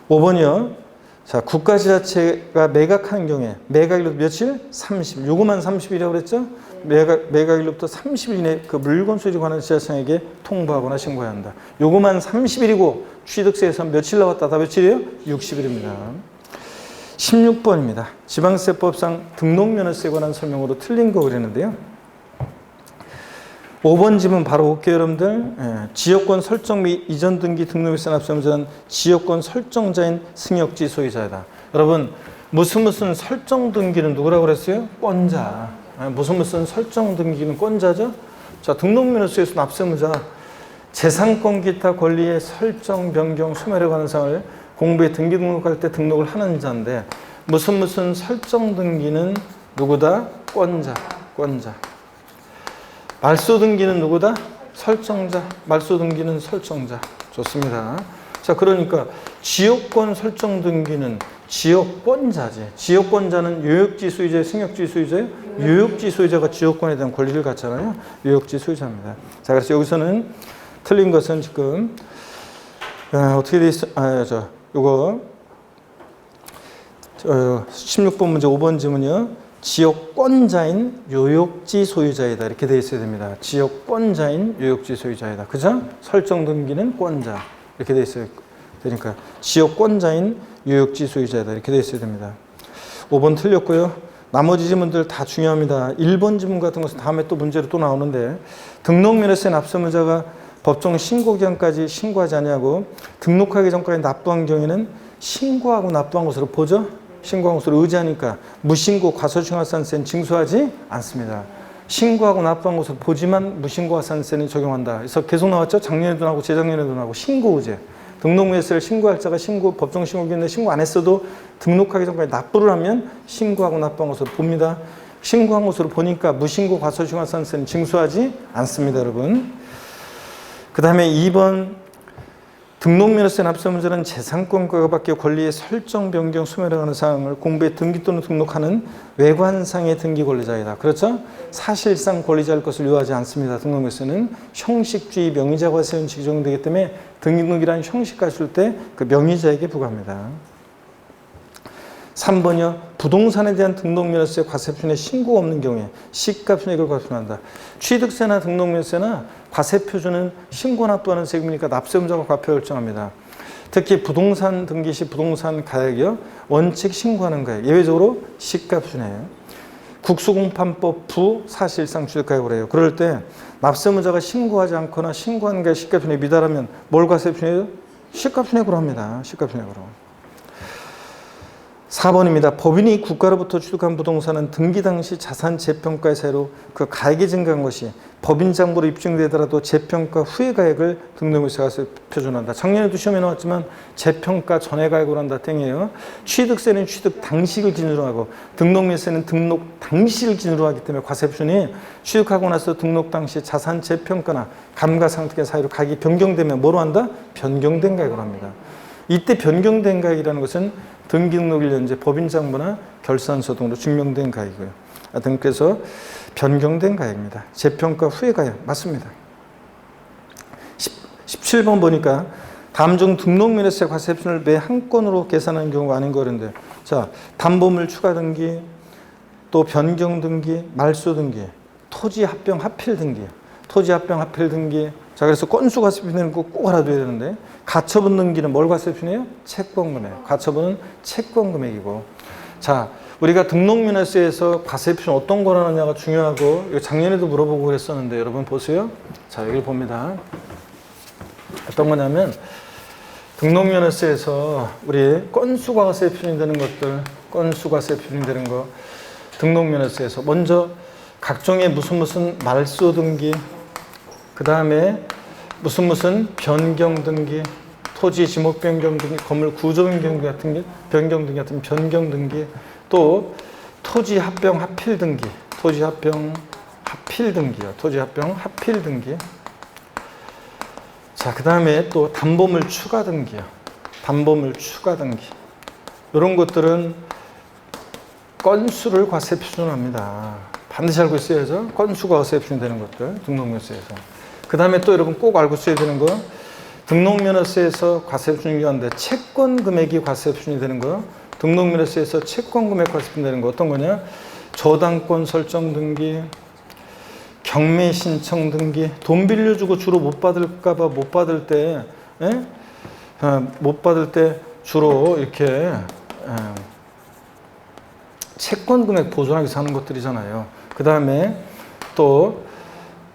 5번이요. 자, 국가지자체가 매각하는 경우에 매각일로 며칠? 30일. 요거만 30일이라고 그랬죠? 매각일로부터 30일 이내 그 물건 소유에 관한 지자체에게 통보하거나 신고해야 한다. 요거만 30일이고 취득세에서 며칠 나왔다? 다 며칠이에요? 60일입니다. 16번입니다. 지방세법상 등록면허세에 관한 설명으로 틀린 거 그랬는데요. 5번 질문 바로 볼게요, 여러분들. 지역권 설정 및 이전 등기 등록일세 납세무자는 지역권 설정자인 승역지 소유자이다. 여러분, 무슨 설정 등기는 누구라고 그랬어요? 권자. 무슨 설정 등기는 권자죠? 자, 등록면허세에서 납세무자 재산권 기타 권리의 설정, 변경, 소멸에 관한 사항을 공부에 등기 등록할 때 등록을 하는 자인데 무슨 설정 등기는 누구다? 권자. 말소 등기는 누구다? 설정자. 말소 등기는 설정자. 좋습니다. 자, 그러니까 지역권 설정 등기는 지역권자지. 지역권자는 요역지 소유자예요? 승역지 소유자예요? 요역지 소유자가 지역권에 대한 권리를 갖잖아요. 요역지 소유자입니다. 자, 그래서 여기서는 틀린 것은 지금 어떻게 돼 있어? 요거 16번 문제 5번 질문이요. 지역권자인 요역지 소유자이다. 이렇게 돼 있어야 됩니다. 지역권자인 요역지 소유자이다. 그죠? 설정 등기는 권자. 이렇게 돼 있어야 되니까 지역권자인 요역지 소유자이다. 이렇게 돼 있어야 됩니다. 5번 틀렸고요. 나머지 지문들 다 중요합니다. 1번 지문 같은 것은 다음에 또 문제로 또 나오는데 등록면허세 납세문자가 법정 신고 기간까지 신고하지 아니하고 등록하기 전까지 납부한 경우에는 신고하고 납부한 것으로 보죠. 신고한 것으로 의지하니까 무신고 과소중화산세는 징수하지 않습니다. 신고하고 납부한 것으로 보지만 무신고화산세는 적용한다. 그래서 계속 나왔죠. 작년에도 나오고 재작년에도 나오고 신고 의제. 등록면허세를 신고할 자가 법정 신고 기간에 신고 안 했어도 등록하기 전까지 납부를 하면 신고하고 납부한 것으로 봅니다. 신고한 것으로 보니까 무신고 과소중화산세는 징수하지 않습니다, 여러분. 그 다음에 2번 등록면허세 납세 문제는 재산권과가 바뀌어 권리의 설정, 변경, 소멸하는 사항을 공부에 등기 또는 등록하는 외관상의 등기 권리자이다. 그렇죠? 사실상 권리자일 것을 요하지 않습니다. 등록면허세는 형식주의 명의자 과세원칙이 적용되기 때문에 등록이라는 형식과 쓸 때 그 명의자에게 부과합니다. 3번이요. 부동산에 대한 등록면허세 과세표준에 신고가 없는 경우에 시가표준액을 과세한다. 취득세나 등록면허세나 과세표준은 신고 납부하는 세금이니까 납세문자가 과표 결정합니다. 특히 부동산 등기 시 부동산 가액이요. 원칙 신고하는 가액. 예외적으로 시가표준이에요. 국수공판법 부 사실상 취득가액으로 해요. 그럴 때 납세문자가 신고하지 않거나 신고한 가액 시가표준액에 미달하면 뭘 과세표준이에요? 시가표준액으로 합니다. 시가표준액으로. 4번입니다. 법인이 국가로부터 취득한 부동산은 등기 당시 자산 재평가의 사유로 그 가액이 증가한 것이 법인 장부로 입증되더라도 재평가 후의 가액을 등록면허세 표준한다. 작년에도 시험에 나왔지만 재평가 전의 가액으로 한다. 땡이에요. 취득세는 취득 당시를 기준으로 하고 등록면허세는 등록 당시를 기준으로 하기 때문에 과세 표준이 취득하고 나서 등록 당시 자산 재평가나 감가상각의 사유로 가액이 변경되면 뭐로 한다? 변경된 가액으로 합니다. 이때 변경된 가액이라는 것은 등기 등록 1년제 법인장부나 결산서 등으로 증명된 가액이고요. 하여튼 그래서 변경된 가액입니다. 재평가 후의 가액 맞습니다. 17번 보니까 다음 중 등록면허세 과세표준을 매 한 건으로 계산하는 경우가 아닌 거는데 자 담보물 추가 등기 또 변경 등기 말소 등기 토지 합병 하필 등기 토지 합병 하필 등기 자 그래서 건수 과세표준은 꼭 알아둬야 되는데 가처분 등기는 뭘 과세표준이에요? 채권 금액. 가처분은 채권 금액이고 자 우리가 등록면허세에서 과세표준 어떤 걸 하느냐가 중요하고 이거 작년에도 물어보고 그랬었는데 여러분 보세요. 자 여기를 봅니다. 어떤 거냐면 등록면허세에서 우리 건수 과세표준이 되는 것들 건수 과세표준이 되는 거 등록면허세에서 먼저 각종의 무슨 말소 등기 그 다음에 무슨 변경 등기, 토지 지목 변경 등기, 건물 구조 변경 같은 게 변경 등기 같은 변경 등기, 또 토지 합병 하필 등기, 토지 합병 하필 등기요, 토지 합병 하필 등기. 자, 그 다음에 또 담보물 추가 등기요, 담보물 추가 등기. 이런 것들은 건수를 과세 표준합니다. 반드시 알고 있어야죠. 건수가 과세 표준되는 것들 등록면허세에서. 그 다음에 또 여러분 꼭 알고 있어야 되는 거 등록면허세에서 과세표준이 유한데 채권 금액이 과세표준이 되는 거 등록면허세에서 채권 금액 과세표준이 되는 거 어떤 거냐 저당권 설정 등기 경매 신청 등기 돈 빌려주고 주로 못 받을까 봐 못 받을 때 못 받을 때 주로 이렇게 채권 금액 보존하기 위해서 하는 것들이잖아요. 그 다음에 또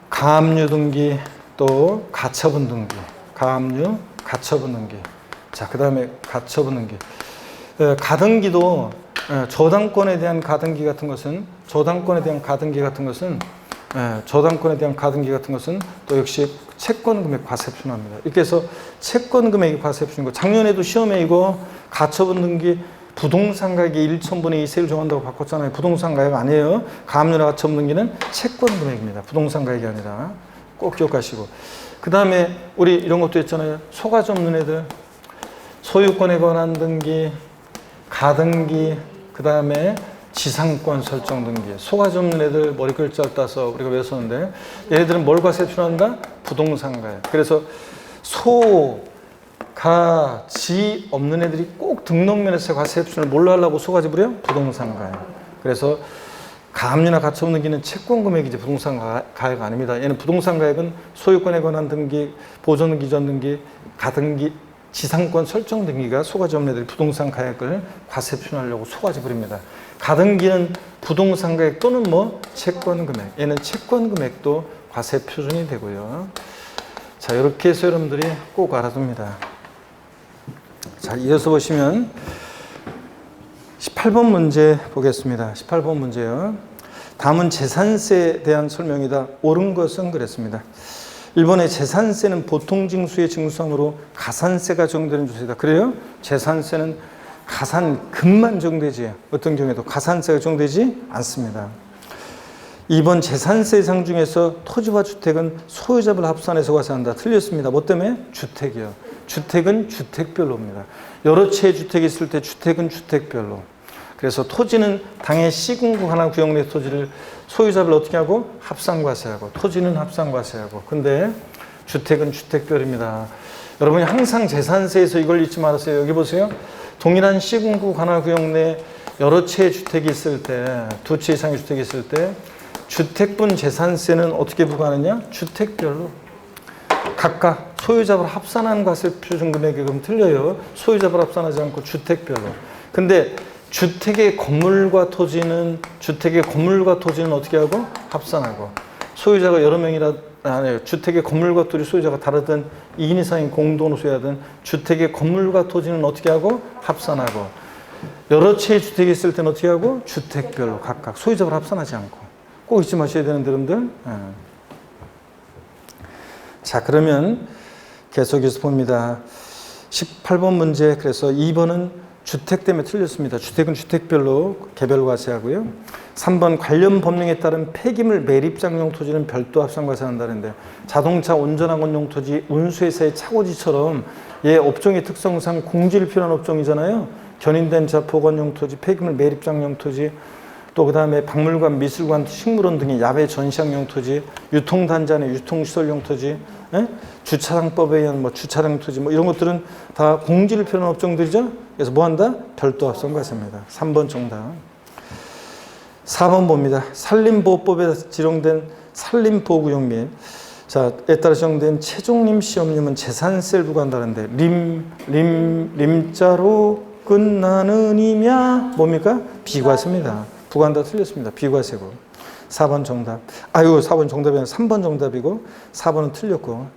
가압류 등기, 또 가처분 등기, 가압류, 가처분 등기. 자, 그 다음에 가처분 등기. 가등기도 저당권에 대한 가등기 같은 것은 저당권에 대한 가등기 같은 것은 또 역시 채권 금액 과세 표준합니다. 이렇게 해서 채권 금액이 과세 표준인 거. 작년에도 시험에 이거 가처분 등기 부동산 가격의 1,000분의 2 세율 정한다고 바꿨잖아요. 부동산 가격 아니에요. 가압류나 가처분 등기는 채권 금액입니다. 부동산 가격이 아니라 꼭 기억하시고. 그 다음에 우리 이런 것도 있잖아요. 소가지 없는 애들 소유권에 관한 등기, 가등기, 그 다음에 지상권 설정 등기. 소가지 없는 애들 머리 글자를 따서 우리가 외웠었는데 얘네들은 뭘 과세 표준한다? 부동산 가격. 그래서 가, 지 없는 애들이 꼭 등록면허세 과세 표준을 뭘로 하려고 소가지 부려? 부동산 가액. 그래서 가압류나 가처분 등기는 채권 금액이지 부동산 가액 아닙니다. 얘는 부동산 가액은 소유권에 관한 등기, 보존 기전 등기, 가등기, 지상권 설정 등기가 소가지 업체들이 부동산 가액을 과세 표준하려고 소가지 부립니다. 가등기는 부동산 가액 또는 뭐 채권 금액, 얘는 채권 금액도 과세 표준이 되고요. 자, 이렇게 해서 여러분들이 꼭 알아둡니다. 자, 이어서 보시면 18번 문제 보겠습니다. 18번 문제요. 다음은 재산세에 대한 설명이다. 옳은 것은 그랬습니다. 1번에 재산세는 보통징수의 징수함으로 가산세가 적용되는 조세다. 그래요? 재산세는 가산금만 적용되지 어떤 경우에도 가산세가 적용되지 않습니다. 2번 재산세 상 중에서 토지와 주택은 소유자별 합산해서 과세한다. 틀렸습니다. 뭐 때문에? 주택이요. 주택은 주택별로입니다. 여러 채의 주택이 있을 때 주택은 주택별로. 그래서 토지는 당해 시군구 하나 구역 내 토지를 소유자별 어떻게 하고? 합산과세하고, 토지는 합산과세하고. 근데 주택은 주택별입니다. 여러분이 항상 재산세에서 이걸 잊지 말으세요. 여기 보세요. 동일한 시군구 하나 구역 내 여러 채의 주택이 있을 때, 두 채 이상의 주택이 있을 때 주택분 재산세는 어떻게 부과하느냐? 주택별로. 각각 소유자별 합산한 과세 표준 금액이 그럼 틀려요. 소유자별 합산하지 않고 주택별로. 근데 주택의 건물과 토지는 어떻게 하고? 합산하고. 소유자가 여러 명이라, 주택의 건물과 토지 소유자가 다르든 2인 이상인 공동으로 소유하든 주택의 건물과 토지는 어떻게 하고? 합산하고. 여러 채의 주택이 있을 때는 어떻게 하고? 주택별로 각각 소유자별 합산하지 않고. 꼭 잊지 마셔야 되는데, 여러분들. 자, 그러면 계속해서 봅니다. 18번 문제. 그래서 2번은 주택 때문에 틀렸습니다. 주택은 주택별로 개별 과세하고요. 3번 관련 법령에 따른 폐기물 매립장용 토지는 별도 합산과세한다는데, 자동차 운전학원용 토지, 운수회사의 차고지처럼 얘 업종의 특성상 공지를 필요한 업종이잖아요. 견인된 차 보관용 토지, 폐기물 매립장용 토지, 또 그 다음에 박물관, 미술관, 식물원 등의 야외 전시장용 토지, 유통단지 내 유통시설용 토지, 주차장법에 의한 뭐 주차장 토지, 뭐 이런 것들은 다 공지를 필요한 업종들이죠. 그래서 뭐 한다? 별도 합산과세입니다. 3번 정답. 4번 봅니다. 산림보호법에 지정된 산림보호구역 및 에 따라 지정된 최종림 시험님은 재산세를 부과한다는데, 림자로 끝나는 이냐 뭡니까? 비과세입니다. 부과한다 틀렸습니다. 비과세고. 4번 정답. 4번 정답이 아니라 3번 정답이고 4번은 틀렸고.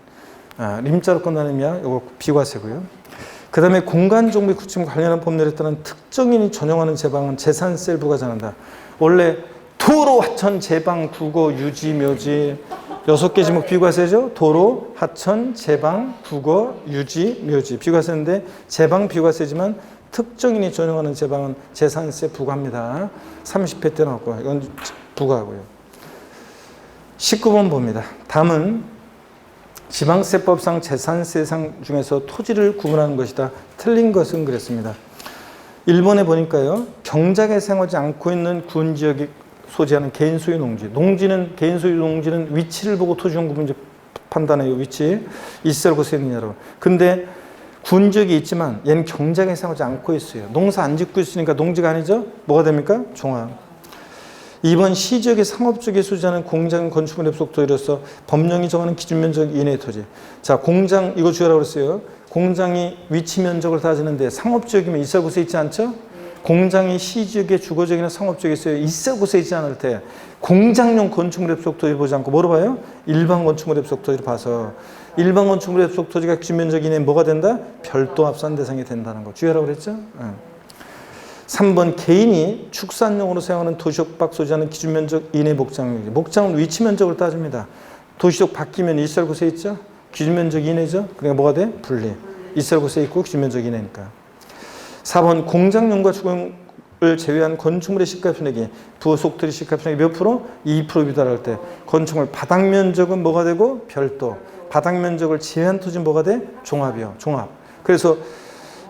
림자로 끝나는 이냐 이거 비과세고요. 그 다음에 공간정비 구축과 관련한 법률에 따른 특정인이 전용하는 제방은 재산세를 부과하는다. 원래 도로, 하천, 제방, 국어, 유지, 묘지 6개 지목 비과세죠. 도로, 하천, 제방, 국어, 유지, 묘지 비과세인데, 제방 비과세지만 특정인이 전용하는 제방은 재산세 부과합니다. 30회 때 나왔고 이건 부과하고요. 19번 봅니다. 다음은 지방세법상 재산세상 중에서 토지를 구분하는 것이다. 틀린 것은 그랬습니다. 1번에 보니까요. 경작에 사용하지 않고 있는 군지역이 소지하는 개인 소유 농지. 개인 소유 농지는 위치를 보고 토지용 구분 판단해요. 위치. 있을 곳에 있느냐로. 근데 군지역이 있지만 얘는 경작에 사용하지 않고 있어요. 농사 안 짓고 있으니까 농지가 아니죠. 뭐가 됩니까? 종합. 2번 시지역의 상업지역에 소지하는 공장 건축물의 속도로서 법령이 정하는 기준면적 이내의 토지. 자, 공장 이거 주의하라고 그랬어요. 공장이 위치 면적을 따지는데 상업지역이면 있을 곳에 있지 않죠? 공장이 시지역의 주거지역이나 상업지역에 있어요. 있을 곳에 있지 않을 때 공장용 건축물의 속도를 보지 않고 뭐로 봐요? 일반 건축물의 속도를 봐서 일반 건축물의 속토지가 기준면적 이내에 뭐가 된다? 별도 합산 대상이 된다는 거 주의하라고 그랬죠? 3번 개인이 축산용으로 사용하는 도시역 밖 소지하는 기준면적 이내 목장용지. 목장은 위치 면적을 따집니다. 도시역 바뀌면 있을 곳에 있죠? 기준면적 이내죠? 그러니까 뭐가 돼? 분리. 있을 곳에 있고 기준면적 이내니까. 4번 공장용과 주거용을 제외한 건축물의 시가편액이 부속토지 시가편액이 몇 프로? 2% 비달할 때 건축물 바닥면적은 뭐가 되고? 별도. 바닥면적을 제외한 토지는 뭐가 돼? 종합이요. 종합. 그래서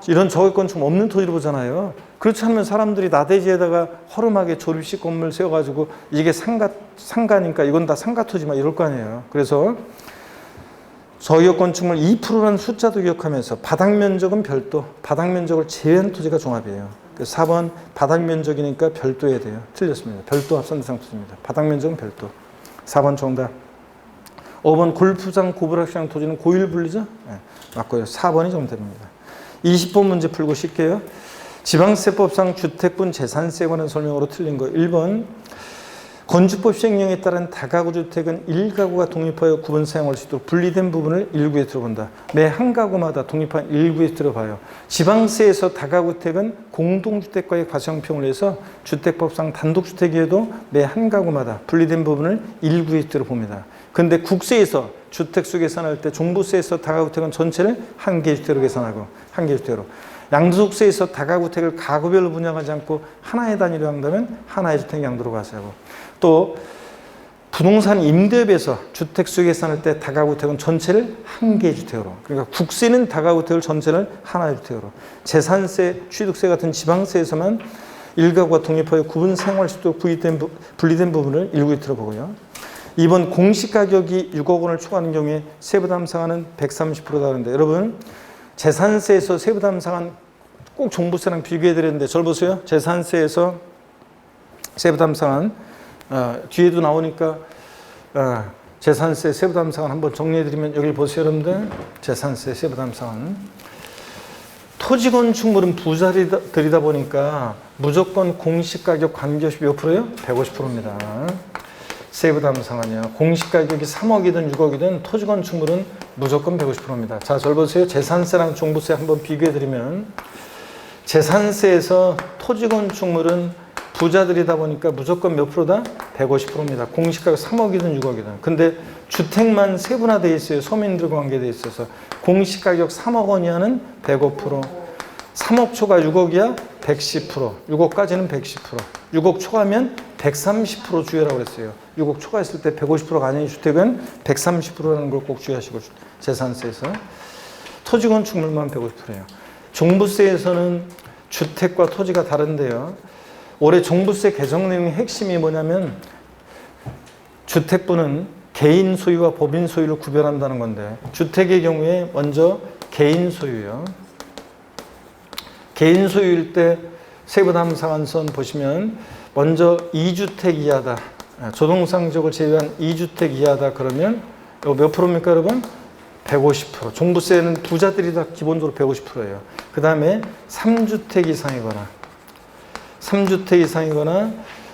이런 저격건축 없는 토지를 보잖아요. 그렇지 않으면 사람들이 나대지에다가 허름하게 조립식 건물 세워가지고 이게 상가니까 이건 다 상가토지만 이럴 거 아니에요. 그래서 저격건축물 2%라는 숫자도 기억하면서 바닥면적은 별도, 바닥면적을 제외한 토지가 종합이에요. 그래서 4번 바닥면적이니까 별도해야 돼요. 틀렸습니다. 별도 합산대상 토지입니다. 바닥면적은 별도. 4번 정답. 5번 골프장, 고불학시장 토지는 고일 분리죠? 네, 맞고요. 4번이 정답입니다. 20번 문제 풀고 쉴게요. 지방세법상 주택분 재산세에 관한 설명으로 틀린 거. 1번 건축법 시행령에 따른 다가구 주택은 1가구가 독립하여 구분 사용할 수 있도록 분리된 부분을 1구에 들어본다. 매 한 가구마다 독립한 1구에 들어봐요. 지방세에서 다가구 주택은 공동주택과의 과세형평을 해서 주택법상 단독주택이어도 매 한 가구마다 분리된 부분을 1구에 들어봅니다. 그런데 국세에서 주택수 계산할 때 종부세에서 다가구 주택은 전체를 한 개 주택으로 계산하고 한 개 주택으로, 양도소득세에서 다가구 주택을 가구별로 분양하지 않고 하나의 단위로 한다면 하나의 주택 양도로 과세하고, 또 부동산 임대업에서 주택수 계산할 때 다가구 주택은 전체를 한 개의 주택으로, 그러니까 국세는 다가구 주택을 전체를 하나의 주택으로, 재산세, 취득세 같은 지방세에서만 1가구가 독립하여 구분 사용할 수 있도록 분리된 부분을 1구에 들어보고요. 2번 공시가격이 6억 원을 초과하는 경우에 세부담 상한은 130%다 하는데, 여러분 재산세에서 세부담 상한 꼭 종부세랑 비교해 드렸는데 절 보세요. 재산세에서 세부담 상한 뒤에도 나오니까 재산세 세부담 상한 한번 정리해 드리면, 여기 보세요 여러분들. 재산세 세부담 상한, 토지 건축물은 부자들이다 보니까 무조건 공시가격 관계없이 몇 프로예요? 150%입니다. 세부담 상한이요. 공시가격이 3억이든 6억이든 토지 건축물은 무조건 150%입니다. 자, 절 보세요. 재산세랑 종부세 한번 비교해 드리면, 재산세에서 토지 건축물은 부자들이다 보니까 무조건 몇 프로다? 150%입니다. 공시가격 3억이든 6억이든. 근데 주택만 세분화되어 있어요. 서민들과 관계되어 있어서. 공시가격 3억 원이하는 105%, 3억 초과 6억이야 110%, 6억까지는 110%, 6억 초과면 130% 주의하라고 그랬어요. 6억 초과했을 때 150%가 아닌 주택은 130%라는 걸 꼭 주의하시고, 재산세에서. 토지 건축물만 150%예요. 종부세에서는 주택과 토지가 다른데요. 올해 종부세 개정 내용의 핵심이 뭐냐면, 주택부는 개인 소유와 법인 소유를 구별한다는 건데, 주택의 경우에 먼저 개인 소유요. 개인 소유일 때 세부담 상한선 보시면, 먼저 2주택 이하다, 조동상 지역을 제외한 2주택 이하다 그러면 이거 몇 프로입니까 여러분? 150%. 종부세는 부자들이 다 기본적으로 150%예요. 그 다음에 3주택 이상이거나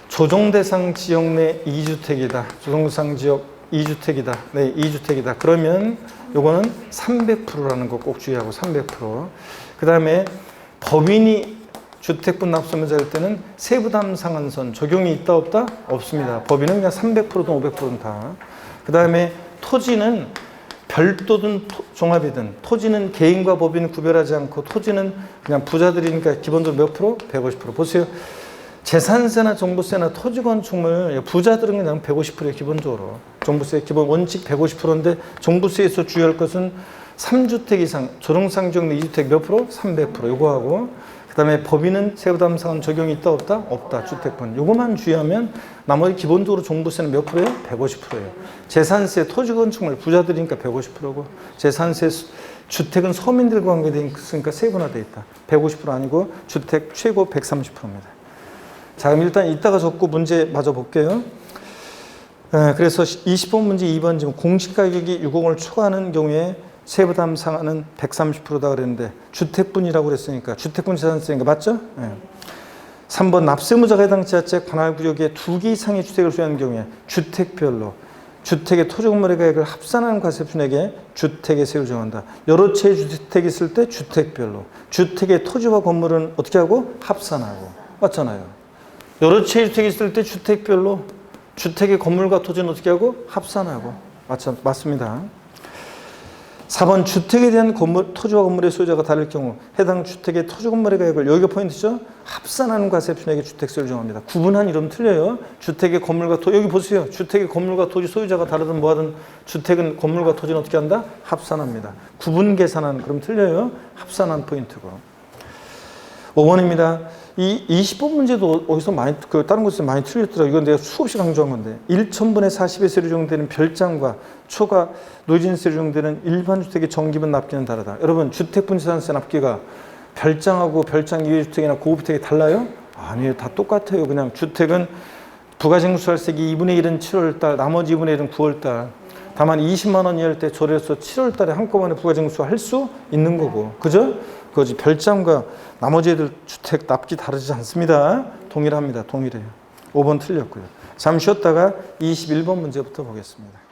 조정대상 지역 내 2주택이다. 조정대상 지역 2주택이다. 네, 2주택이다. 그러면 요거는 300%라는 거 꼭 주의하고, 300%. 그 다음에 법인이 주택분 납세문자일 때는 세부담 상한선 적용이 있다 없다? 없습니다. 법인은 그냥 300%든 500%든 다. 그 다음에 토지는 별도든 종합이든, 토지는 개인과 법인을 구별하지 않고, 토지는 그냥 부자들이니까 기본적으로 몇 프로? 150%. 보세요. 재산세나 종부세나 토지 건축물, 부자들은 그냥 150%예요. 기본적으로. 종부세 기본 원칙 150%인데, 종부세에서 주의할 것은 3주택 이상, 조정상 지역 내 2주택 몇 프로? 300%. 요거 하고, 그 다음에 법인은 세부담 상한 적용이 있다 없다? 없다. 주택분. 요거만 주의하면 나머지 기본적으로 종부세는 몇 프로예요? 150%예요. 재산세, 토지 건축물 부자들이니까 150%고, 재산세, 주택은 서민들과 관계되어 있으니까 세분화되어 있다. 150% 아니고 주택 최고 130%입니다. 자, 그럼 일단 이따가 적고 문제 마저 볼게요. 그래서 20번 문제 2번 지금 공시가격이 6억 원을 초과하는 경우에 세부담 상한은 130%다 그랬는데, 주택분이라고 그랬으니까 주택분 재산세인가 맞죠? 네. 3번 납세무자가 해당 지자체 관할구역에 2개 이상의 주택을 소유하는 경우에 주택별로 주택의 토지건물의 가액을 합산하는 과세분에게 주택의 세율을 정한다. 여러 채의 주택이 있을 때 주택별로, 주택의 토지와 건물은 어떻게 하고? 합산하고. 맞잖아요. 여러 채의 주택이 있을 때 주택별로, 주택의 건물과 토지는 어떻게 하고? 합산하고. 맞습니다. 4번 주택에 대한 토지와 건물의 소유자가 다를 경우 해당 주택의 토지 건물의 가액을, 여기가 포인트죠. 합산하는 과세분에게 주택세를 정합니다. 구분한 이름 틀려요. 주택의 건물과 여기 보세요. 주택의 건물과 토지 소유자가 다르든 뭐하든 주택은 건물과 토지는 어떻게 한다? 합산합니다. 구분 계산하는, 그럼 틀려요. 합산한 포인트고. 5번입니다. 이 20번 문제도 어디서 많이, 다른 곳에서 많이 틀렸더라고요. 이건 내가 수없이 강조한 건데, 1,000분의 40의 세율이 적용되는 별장과 초과 노진세율이 적용되는 일반 주택의 정기분 납기는 다르다. 여러분, 주택분 재산세 납기가 별장하고 별장 이외 주택이나 고급주택이 달라요? 아니에요. 다 똑같아요. 그냥 주택은 부가징수할세기 2분의 1은 7월달, 나머지 2분의 1은 9월달. 다만 20만 원 이하일 때 조례서 7월 달에 한꺼번에 부가징수 할 수 있는 거고. 그죠? 그거지. 별장과 나머지 애들 주택 납기 다르지 않습니다. 동일합니다. 동일해요. 5번 틀렸고요. 잠시 쉬었다가 21번 문제부터 보겠습니다.